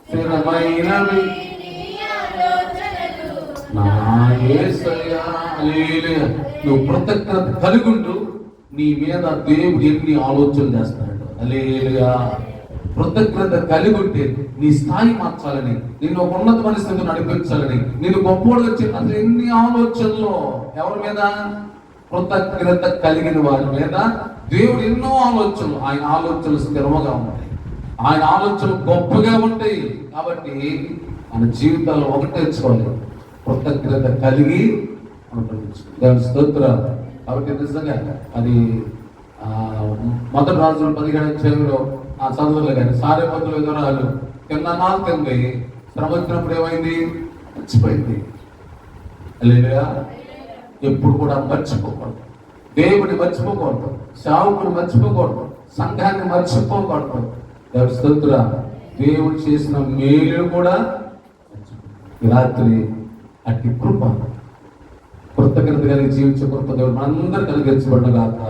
స్థిరమైనవి నా యేసయ్యా. హల్లెలూయా. నువ్వు కృతజ్ఞత కలిగుంటూ నీ మీద దేవుడు ఎన్ని ఆలోచనలు చేస్తాడు. హల్లెలూయా. కృతజ్ఞత కలిగి ఉంటే నీ స్థాయి మార్చాలని, నేను ఒక ఉన్నత పరిస్థితిని నడిపించాలని, నేను గొప్పవాడు వచ్చి అసలు ఎన్ని ఆలోచనలు ఎవరి మీద? కృతజ్ఞత కలిగిన వారి మీద దేవుడు ఎన్నో ఆలోచనలు, ఆయన ఆలోచనలు స్థిరంగా ఉంటాయి, ఆయన ఆలోచనలు గొప్పగా ఉంటాయి. కాబట్టి మన జీవితాల్లో ఒకటే తెచ్చుకోవాలి, కృతజ్ఞత కలిగి దేవుని స్తోత్రం. కాబట్టి నిజంగా అది మొదటి రాజులు 17 ఆ చదువులు కానీ సారేపత్రుల వివరాలు కింద నాలు తింది, శ్రమ వచ్చినప్పుడు ఏమైంది? మర్చిపోయింది. హల్లెలూయా. ఎప్పుడు కూడా మర్చిపోకూడదు, దేవుడిని మర్చిపోకూడదు, సేవకుని మర్చిపోకూడదు, సంఘాన్ని మర్చిపోకూడదు. దేవుడి స్తోత్రం. దేవుడు చేసిన మేలు కూడా రాత్రి అట్టి కృప, కృతజ్ఞత కలిగి జీవించే కృప దేవుడు మనందరూ కలిగించబడ్డగాక.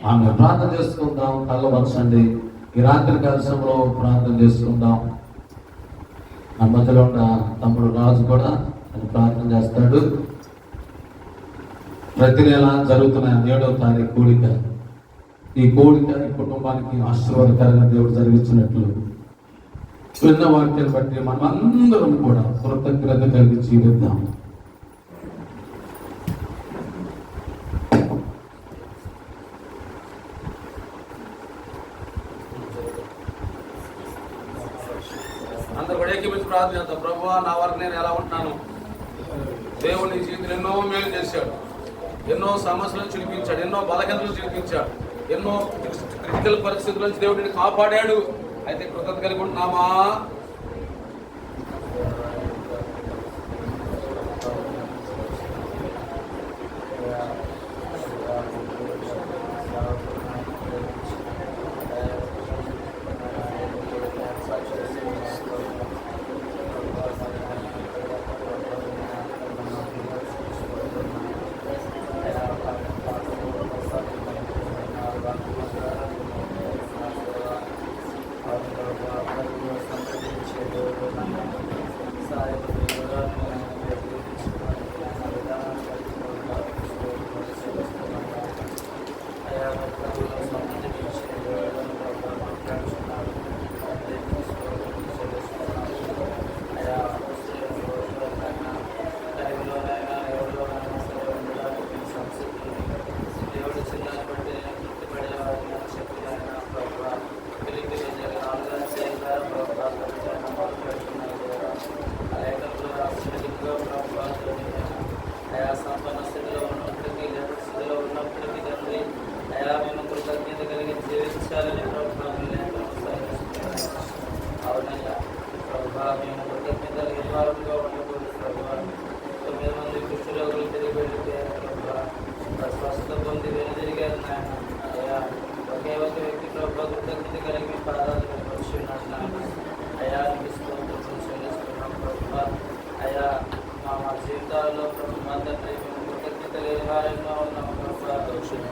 ఆమె ప్రార్థన చేసుకుందాం. కళ్ళవరచండి. ఈ రాత్రి కలశంలో ప్రార్థన చేసుకుందాం. నా మధ్యలో ఉన్న తమ్ముడు రాజు కూడా ప్రార్థన చేస్తాడు. ప్రతి నెల జరుగుతున్న 7వ తారీఖు కూడిక, ఈ కోడిక ఈ కుటుంబానికి ఆశీర్వాదకరంగా దేవుడు జరిగించినట్లు విన్న వాక్యాన్ని బట్టి మనం అందరం కూడా కృతజ్ఞత కలిగి జీవిద్దాం. అందరూ కూడా ఏకీపించి ప్రార్థన చేద్దాం. ప్రభువా, నా వరకు నేను ఎలా ఉంటున్నాను? దేవుడు నీ జీవితంలో ఎన్నో మేలు చేశాడు, ఎన్నో సమస్యలను చిలిపించాడు, ఎన్నో బలహీనతలు చిలిపించాడు, ఎన్నో క్రిటికల్ పరిస్థితుల నుంచి దేవుడిని కాపాడాడు. అయితే కృతజ్ఞత కలిగి ఉంటున్నామా? దేవుడు చిన్నని బట్టి గుర్తుపడే వారిని శక్తి అయినా ప్రభావ పిలిపి నాలుగు చేయాల ప్రభావ లేఖంలో రాసినట్టుగా ప్రభావ అయా సంపన్న స్థితిలో ఉన్నప్పటికీ లేని స్థితిలో ఉన్నప్పటికీ తండ్రి అయా మేము కృతజ్ఞత కలిగి జీవించాలని ప్రభావ అవునయ్యా ప్రభావ మేము కృతజ్ఞత కలిగిన వారంగా ఉండకూడదు ప్రభావ 9 మంది కుష్ఠరోగులు తిరిగి వెళ్ళిపోయారు ప్రభావ స్వస్థత పొంది వెనుదిరిగారు నాయన అయ్యా ఒకే ఒక వ్యక్తి ప్రభావ కృతజ్ఞత కలిగి మీ పాదాలు వచ్చున్నాడు నాయన అయ్యా మీకు స్తోత్రం చెల్లిస్తున్నాం ప్రభావ అయ్యా మా జీవితాల్లో ప్రభావ తండ్రి మేము కృతజ్ఞత లేని వారంగా ఉన్నాం ప్రభావ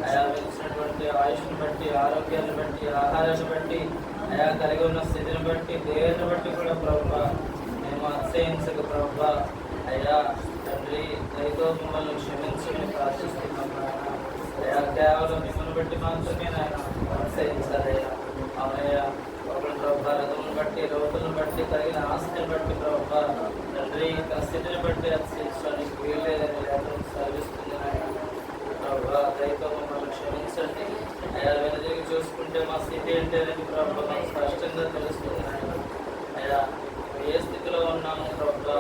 అయా వెలిసినటువంటి ఆయుష్ను బట్టి ఆరోగ్యాన్ని బట్టి ఆహారాన్ని బట్టి అయా కలిగి ఉన్న స్థితిని బట్టి దేవుని బట్టి కూడా ప్రభావ మేము అతిశయించక ప్రభావ అయ్యా తండ్రి దయతో మిమ్మల్ని క్షమించమని ప్రార్థిస్తున్నాం నాయన అయ్యా కేవలం మిమ్మల్ని బట్టి మాత్రమే నాయన అతిశయించాలయ్యా అవునయ్యా ఒకరి ప్రభావ రథములను బట్టి లోతులను బట్టి కలిగిన ఆస్తిని బట్టి ప్రభావ తండ్రి తన స్థితిని బట్టి అతిశయించడానికి వీల్లేదని లేఖనం సాధిస్తుంది నాయన ప్రభావ దయతో మమ్మల్ని క్షమించండి అయ్యా వెనుదిరిగి చూసుకుంటే మా స్థితి ఏంటనేది ప్రభావ మాకు స్పష్టంగా తెలుస్తుంది నాయన అయ్యా ఏ స్థితిలో ఉన్నాము ప్రభావ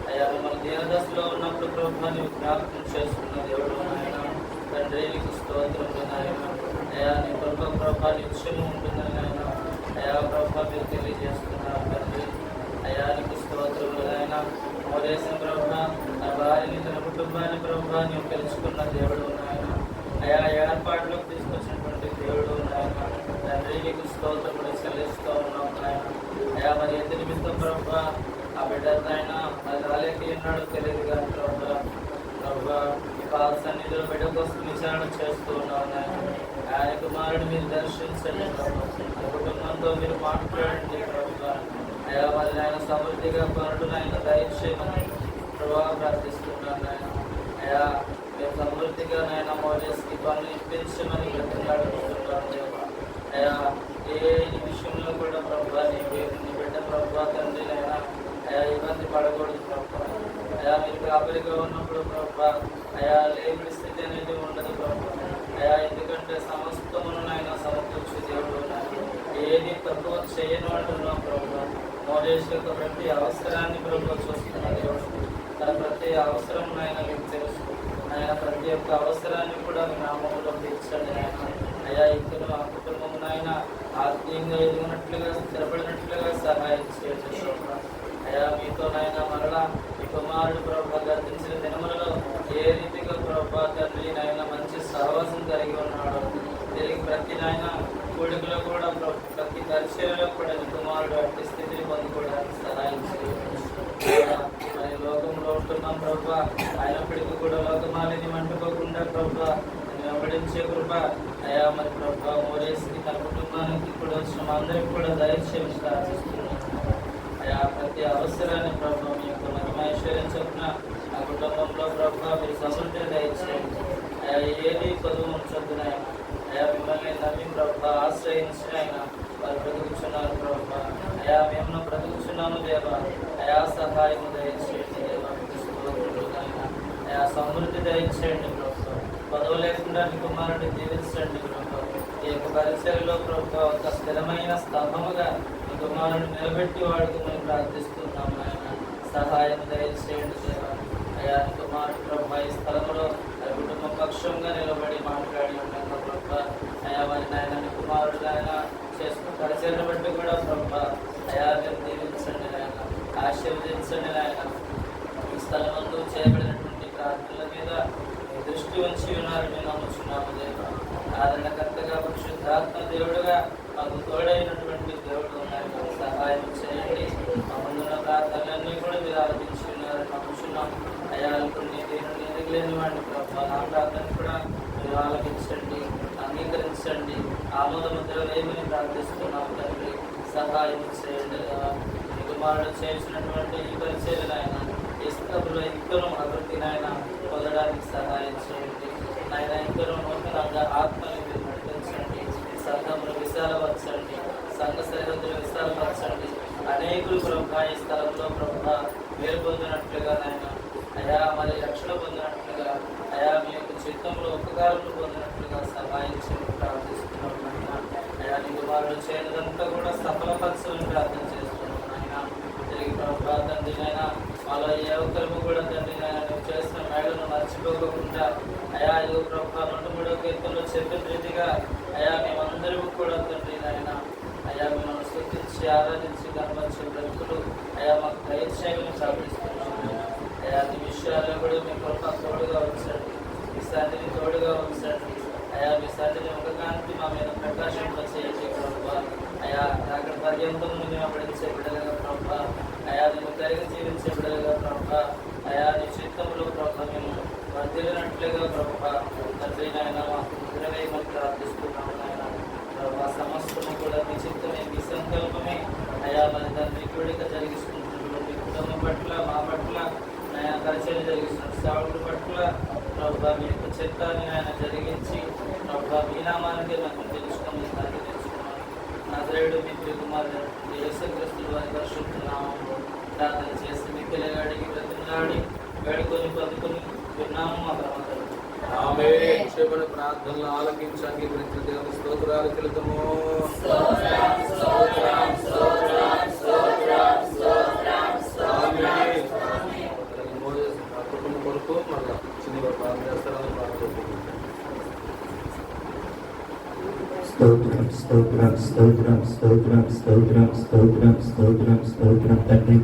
అయ్యా మిమ్మల్ని దీనదశలో ఉన్నప్పుడు ప్రభావ నీవు జ్ఞాపకం చేసుకున్న దేవుడు నాయన తండ్రి నీకు స్తోత్రం నాయన అయ్యా నీ కొరకు ప్రభావ నిత్యము ఉంటుందని నాయన అయ్యా ప్రభావ మీరు తెలియజేస్తున్నారు తండ్రి అయ్యా నీకు స్తోత్రం నాయన మోరేసిన ప్రభావ నా భార్యని తన కుటుంబాన్ని ప్రభావ నీవు తెలుసుకున్న దేవుడు నాయన అయ్యా ఏర్పాట్లోకి తీసుకొచ్చినటువంటి దేవుడు నాయన తండ్రి నీకు స్తోత్రములు చెల్లిస్తూ ఉన్నాం నాయన అయ్యా మరి ఎంత నిమిత్తం ప్రభావ ఆ బిడ్డ నాయన మరి రాలేకి ఉన్నాడు తెలియదు కానీ ప్రభావ ఈ పాద సన్నిధిలో బిడ్డ కోసం విచారణ చేస్తూ ఉన్నాం నాయన ఆయన కుమారుడు మీరు దర్శించండి ప్రభావ కుటుంబంతో మీరు మాట్లాడండి ప్రభావ అయ్యా మరి ఆయన సమృద్ధిగా పనుడు ఆయన దయచేయమని ప్రభావ ప్రార్థిస్తున్నాను నాయన అయ్యా మేము సమృద్ధిగా నాయన మోడల్స్కి పనులు ఇప్పించమని బ్రతిలాడుకుంటున్నాను దేవా అయ్యా ఏ విషయంలో కూడా ప్రభావ నీ బిడ్డ ప్రభావ తండ్రి నాయన అయ్యా ఇబ్బంది పడకూడదు ప్రభావ అయ్యా మీరు కాపరిగా ఉన్నప్పుడు ప్రభావ అయ్యా లేబడి స్థితి అనేది ఉండదు ప్రభావ అయ్యా ఎందుకంటే సమస్తమును నాయన సమకూర్చు దేవుడు ఏది తక్కువ చేయను అంటున్నాం ప్రభావ మోడల్స్ యొక్క ప్రతి అవసరాన్ని ప్రభావ చూస్తున్న దేవుడు తన ప్రతి అవసరం నాయన మీకు తెలుసు ఆయన ప్రతి ఒక్క అవసరాన్ని కూడా మీ నామంలో తీర్చండి ఆయన అయ్యా ఇక్కడ మా కుటుంబం నాయన ఆత్మీయంగా ఎదిగినట్లుగా స్థిరపడినట్లుగా సహాయం చేయండి అయ్యా మీతో నాయన మరలా మీ కుమారుడు ప్రభావ గర్తించిన దినములలో ఏ రీతిగా ప్రభావ తండ్రి నాయన మంచి సహవాసం కలిగి ఉన్నాడు తిరిగి ప్రతి నాయన కొడుకులో కూడా ప్రతి పరిచయలో కూడా నీ కుమారుడు అట్టి స్థితిని పొందుకోవడానికి సహాయం చేయండి మరి లోకంలో ఉంటున్నాం ప్రభా అయినప్పటికీ కూడా లోకమాలిని అంటుకోకుండా ప్రభా వెంబడించే కృప అయా మరి ప్రభా మోరేసి తన కుటుంబానికి కూడా వచ్చిన అందరికి కూడా దయచేసి ప్రార్థిస్తున్నాను అయా ప్రతి అవసరాన్ని ప్రభావ మీ యొక్క మహిమైశ్వర్యం చొప్పున ఆ కుటుంబంలో ప్రభావ మీరు సమృద్ధి దయచేయండి అయా ఏది కొదువు ఉంచొద్దునాయన అయా మిమ్మల్ని నమ్మి ప్రభావ ఆశ్రయించిన ఆయన వారు బ్రతుకుచున్నారు ప్రభావ అయా మేము బ్రతుకుచున్నాము దేవా అయా సహాయము దయచేయండి దేవా అయా సమృద్ధి దయచేయండి ప్రభావ పదవి లేకుండా నీ కుమారుడిని జీవించండి ప్రభావ ఈ యొక్క పరిచయలో ప్రభావ ఒక స్థిరమైన స్తంభముగా నీ కుమారుడిని నిలబెట్టి వాడుకుని ప్రార్థిస్తున్నాము ఆయన సహాయం దయచేయండి దేవా అయా నీ కుమారుడు ప్రభావ ఈ స్థలంలో కుటుంబ పక్షంగా నిలబడి మాట్లాడి ఉన్నాను ప్రభావ అయా మరి నాయన నీ కుమారుడు ఆయన చేసుకున్న పరిచయను బట్టి కూడా ప్రభావ అయా మీరు దీవించండి నాయన ఆశీర్వదించండి నాయన ఈ స్థలమందు చేయబడినటువంటి ప్రార్థనల మీద మీ దృష్టి ఉంచి ఉన్నారు మేము నమ్ముచున్నాము దేవా ఆదరణకర్తగా పరిశుద్ధాత్మ దేవుడుగా మాకు తోడైనటువంటి దేవుడు నాయన సహాయం చేయండి మా ముందున్న ప్రార్థనలన్నీ కూడా మీరు ఆలోచించి ఉన్నారు నమ్ముచున్నాం అయా కొన్ని దేవుని ఎదిగలేని వాడిని ప్రభావ నా ప్రార్థన కూడా మీరు ఆలకించండి అంగీకరించండి ఆమోద ముద్ర వేయమని ప్రార్థిస్తున్నాం తండ్రి సహాయం చేయండి మీకు కుమారుడు చేసినటువంటి ఈ పరిచర్యను ఆయన ఇస్తలో ఇంకనూ అభివృద్ధి నాయన పొందడానికి సహాయం చేయండి. నాయన ఇంకనూ నూతనంగా ఆత్మని మీరు నడిపించండి. సంఘమును విశాలపరచండి, సంఘ సరిహద్దులు విశాలపరచండి. అనేకులు ప్రభా ఈ స్థలంలో ప్రభా మేలు పొందినట్లుగా నాయన అయా మరి రక్షణ పొందినట్లుగా అయా మీ యొక్క చిత్తంలో ఉపకారాలు పొందినట్లుగా సహాయం చేయని ప్రార్థిస్తున్నాం నాయన. అయా నీ కుమారుడు చేయడంతా కూడా సఫలపరచాలని ప్రార్థన చేస్తున్నాం నాయన. తిరిగి ప్రభా తండ్రి నాయన మాలో ఏ ఒక్కరికి కూడా తండ్రి నాయన నువ్వు చేసిన మేడను మర్చిపోకుండా అయా ఇది ప్రభా 103వ కీర్తనలో చెప్పిన రీతిగా అయా మేమందరూ కూడా తండ్రి నాయన అయా మిమ్మల్ని స్తుతించి ఆరాధించి కనపరిచే బ్రతుకులు అయా మాకు దయచేయమని ప్రార్థిస్తున్నాము. అయా అన్ని విషయాల్లో కూడా మీ కృప తోడుగా ఉంచండి, మీ సన్నిధిని తోడుగా ఉంచండి. అయా మీ సన్నిధిని ఒక కాంతి మా మీద ప్రకాశింపచేయండి ప్రభా. అయా అక్కడ పర్యంతం మేము అప్పడించే బిడ్డలుగా ప్రభా. అయా మేము కలిగి జీవించే బిడ్డలుగా ప్రభా. అయా నీ చిత్తంలో ప్రభా మేము వర్ధిల్లినట్లుగా ప్రభా తండ్రి నాయన మాకు నిద్రవేయమని ప్రార్థిస్తున్నాము నాయన. ప్రభా సమస్తము కూడా మీ చిత్తమే, మీ సంకల్పమే అయా మరి తండ్రి కూడిక జరిగిస్తున్నటువంటి కుటుంబం పట్ల మా పట్ల ఆయన పరిచయం జరిగిస్తున్న సేవకుల పట్ల ప్రభా మీ యొక్క చిత్తాన్ని ఆయన జరిగించి ప్రభా మీ నామానికి మనం తెలుసుకొని దాన్ని తెలుసుకున్నాను. నజరేయుడు మీ కుమారుడు యేసుక్రీస్తు వారి పరిశుద్ధ నామంలో ప్రార్థన చేసి మీ పిల్లగా అడిగి బ్రతిమలాడి వేడుకొని పొందుకొని విన్నాము మా ప్రమాదాలు. ఆమేన్. చెప్పిన ప్రార్థనలు ఆలకించి అంగీకరించిన దేవుని స్తోత్రాలు తెలుపుము. కుటుంబం కొరకు మళ్ళీ చిన్న ప్రార్థన చేస్తారని స్తోత్రం స్తోత్రం స్తోత్రం స్తోత్రం స్తోత్రం స్తోత్రం స్తోత్రం స్తోత్రం తండ్రి,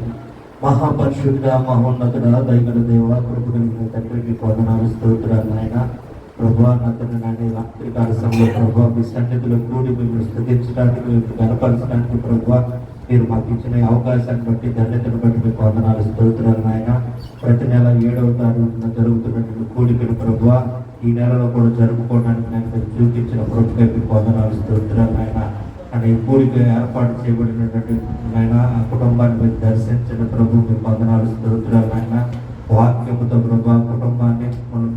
మహాపరిశుద్ధ మహోన్నతుడ దైవల దేవ కృపగలిగిన తండ్రికి వందనాలు స్తోత్రాలు నాయన. ప్రభువా నా తండ్రి నాయన రాత్రికాల సమయంలో ప్రభువా మీ సన్నిధిలో కూడి మిమ్మల్ని స్తుతించడానికి మిమ్మల్ని గణపరచడానికి ప్రభువా మీరు మాకు ఇచ్చిన అవకాశాన్ని బట్టి ధన్యతను బట్టి మీకు వందనాలు స్తోత్రాలు నాయన. ప్రతి నెల 7వ తారీఖున జరుగుతున్నటువంటి కూడికలు ప్రభువా ఈ నెలలో కూడా జరుపుకోవడానికి నేను మీరు చూపించిన ప్రభుత్వ మీకు వందనాలు స్తోత్రాలు నాయన. అని ఈ కూడిక ఏర్పాటు చేయబడినటువంటి నాయన ఆ కుటుంబాన్ని మీరు దర్శించిన ప్రభు మీకు వందనాలు స్తోత్రాలు నాయన. వాక్యముతో ప్రభు కుటుంబాన్ని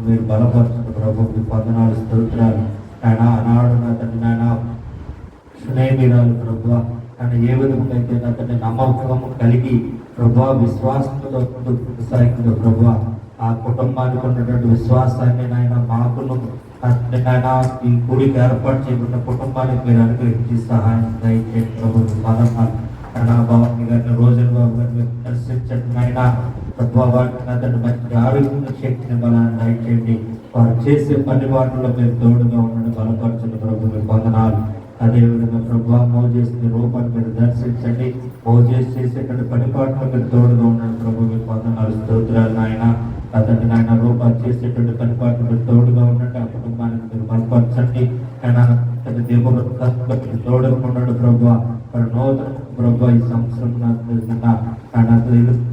మీరు బలపరచిన ప్రభు మీకు వందనాలు స్తోత్రాలు నాయన. ఆనాడు నా తండ్రి నాయన స్నేహితురాలు ప్రభు ఆయన ఏ విధంగా అయితే నా తండ్రి నమ్మకము కలిగి ప్రభు విశ్వాసంతో కొనసాగిందో ప్రభు ఆ కుటుంబానికి ఉన్నటువంటి విశ్వాసాన్ని నాయన మాకును నాయన ఈ కూడికి ఏర్పాటు చేయబడిన కుటుంబానికి మీరు అనుగ్రహించి సహాయం దయచేయండి ప్రభు. పదనాలు నా బాబు గారిని రోజుల బాబు గారిని మీరు దర్శించండి నాయన. ప్రభు వారికి అతను మంచి ఆరోగ్య శక్తిని బలాన్ని దయచేయండి. వారు చేసే పని వాటిలో మీరు తోడుగా ఉండండి, బలపరచండి ప్రభు మీకు వందనాలు. అదేవిధంగా ప్రభు మోజేస్ రూపాన్ని మీరు దర్శించండి, మోజేస్ చేసేటువంటి పనిపాట్లో మీరు తోడుగా ఉండండి ప్రభు మీకు వందనాలు స్తోత్రాలు నాయన. అతన్ని నాయన రూపాలు చేసేటువంటి పనిపాట్లు మీరు తోడుగా ఉండండి, ఆ కుటుంబానికి మీరు బలపరచండి ఆయన. తన దేవుడు తోడుగా ఉండండి ప్రభు. మరి నూతన ప్రభు ఈ సంవత్సరం నాకు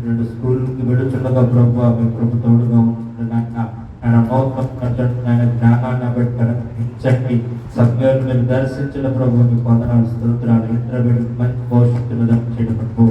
2 స్కూల్కి వెళుతుండగా ప్రభు మీ ప్రభు తోడుగా ఉంటుంది నాయన. ఆయన నూతన ఆయన జ్ఞానాన్ని పెట్టి సభ్యులు మీరు దర్శించిన ప్రభు మీకు వందనాలు స్తోత్రాలు. ఇద్దరు బిడ్డకు మంచి భవిష్యత్తును దయచేయండి ప్రభు.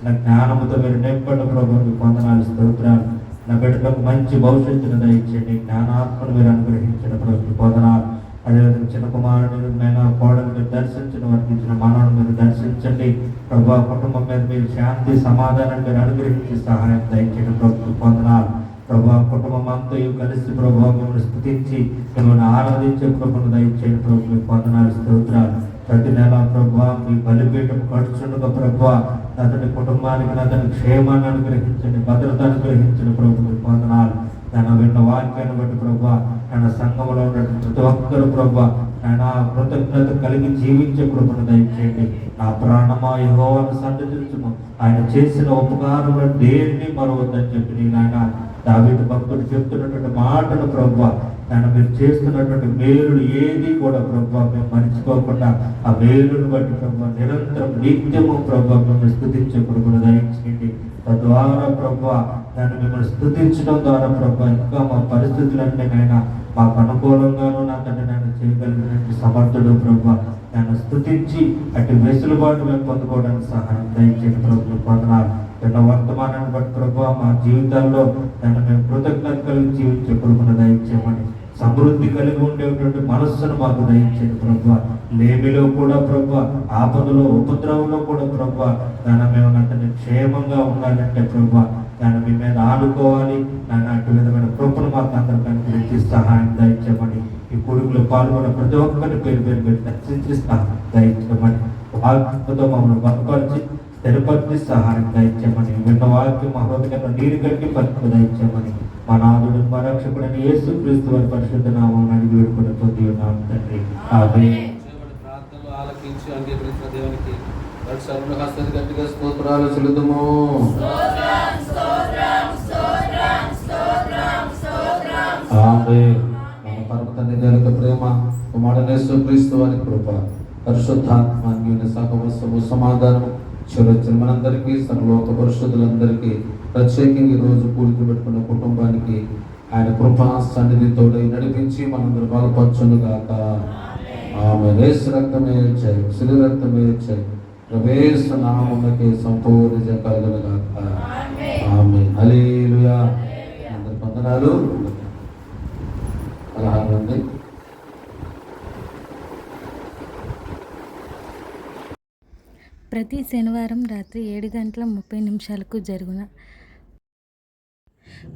నా జ్ఞానముతో మీరు నింపండి ప్రభు మీకు వందనాలు స్తోత్రాలు. నా బిడ్డలకు మంచి భవిష్యత్తును దయచేయండి, జ్ఞానాత్మను మీరు అనుగ్రహించిన ప్రభు మీకు వందనాలు. అదేవిధంగా చిన్న కుమారుడు నైనా కోడలు మీరు దర్శించిన వారికి ఇచ్చిన మానవుడు మీరు దర్శించండి ప్రభు. కుటుంబం మీద మీరు శాంతి సమాధానం మీరు అనుగ్రహించి సహాయం దయచేయండి ప్రభు మీకు వందనాలు. ప్రభా కుటుంబం అంతా కలిసి ప్రభావ మిమ్మల్ని స్తుతించి మిమ్మల్ని ఆరాధించే ప్రభుత్వం దయచేయండి ప్రభు మీకు వందనాలు స్తోత్రాలు. ప్రతి నెల ప్రభా మీ బలిపీఠం ఖర్చుండగా ప్రభా అతని కుటుంబానికి అతని క్షేమాన్ని అనుగ్రహించండి, భద్రత అనుగ్రహించండి ప్రభు మీకు వందనాలు. ఆయన విన్న వాక్యాన్ని బట్టి ప్రభా ఆయన సంఘంలో ఉన్నటువంటి ప్రతి ఒక్కరు ప్రభా ఆయన కృతజ్ఞత కలిగి జీవించే కృపను దయచేయండి. నా ప్రాణమా యెహోవాను సన్నిధించుము, ఆయన చేసిన ఉపకారములు దేన్ని మరవద్దని చెప్పి నేను ఆయన దావీదు భక్తుడు చెప్తున్నటువంటి మాటలు ప్రభువా ఆయన మీరు చేస్తున్నటువంటి మేలులు ఏది కూడా ప్రభువా మేము మర్చిపోకుండా ఆ మేలును బట్టి ప్రభువా నిరంతరం నిత్యము ప్రభువా మేము స్తుతించే కృపను దయచేయండి. తద్వారా ద్వారా ప్రభా దాన్ని మిమ్మల్ని స్తుతించడం ద్వారా ప్రభా ఇంకా మా పరిస్థితులన్నీ నాయన మాకు అనుకూలంగాను నా తండ్రి నేను చేయగలిగినట్టు సమర్థుడు ప్రభా నన్ను స్తుతించి అటు వెసులుబాటు మేము పొందుకోవడానికి సహాయం దయచేయండి ప్రభు పొందనాలు చిన్న వర్తమానాన్ని బట్టి ప్రభా మా జీవితాల్లో నన్ను మేము కృతజ్ఞత కలిగి జీవించే కృపను దయచేయమని సమృద్ధి కలిగి ఉండేటువంటి మనస్సును మాకు దయచేయండి ప్రభా లేమిలో కూడా ప్రభా ఆపదలో ఉపద్రవంలో కూడా ప్రభా దాన్ని మేము అతన్ని క్షేమంగా ఉండాలంటే ప్రభా దాన్ని మీ మీద ఆడుకోవాలి దాన్ని అటు విధమైన కృపను మాకు అందరికీ అనుగ్రహించి సహాయం దయచేయమని ఈ కొడుకులో పాల్గొన్న ప్రతి ఒక్కరిని పేరు పేరు పెట్టి దర్శించి సహాయం దయచేయమని వాక్యంతో మమ్మల్ని బలపరిచి స్థిరపరిచి సహాయం దయచేయమని విన్న వాక్యం మా హృదయంలో నీరు కట్టి పరిస్థితి దయచేయమని మా నాదుడు మా రక్షకుడైన యేసు క్రీస్తు వారి పరిశుద్ధ నామమున అడిగి వేడుకొని పొంది ఉన్నాము తండ్రి ఆమేన్. ప్రార్థనలు ఆలకించి అంగీకరించిన దేవునికి సర్వ హస్తాన్ని గట్టిగా స్తోత్రాలు చెల్లుదుము. ఆమేన్. మన పరమ తండ్రి గారి యొక్క ప్రేమ కుమారుడైన యేసుక్రీస్తు వారి కృప పరిశుద్ధాత్మ అన్యోన్య సహవాసము సమాధానం చివరి మనందరికీ సర్వలోక పరిశుద్ధులందరికీ ప్రత్యేకంగా ఈ రోజు కూడికి పెట్టుకున్న కుటుంబానికి ఆయన కృపా సన్నిధితోడై నడిపించి మనందరూ బలపరచును గాక. ఆమె యేసు రక్తమే జయ శిలు రక్తమే జయ ప్రవేశ నామమునకే సంపూర్ణ జయ కలుగును గాక. ఆమె హల్లెలూయా. అందరి వందనాలు. 16 మంది ప్రతి శనివారం రాత్రి 7:30 జరుగున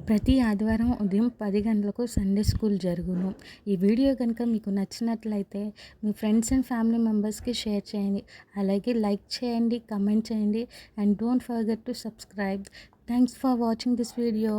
ప్రతి ఆదివారం ఉదయం 10 గంటలకు సండే స్కూల్ జరుగును. ఈ వీడియో కనుక మీకు నచ్చినట్లయితే మీ ఫ్రెండ్స్ అండ్ ఫ్యామిలీ మెంబర్స్కి షేర్ చేయండి. అలాగే లైక్ చేయండి, కమెంట్ చేయండి and don't forget to subscribe. Thanks for watching this video.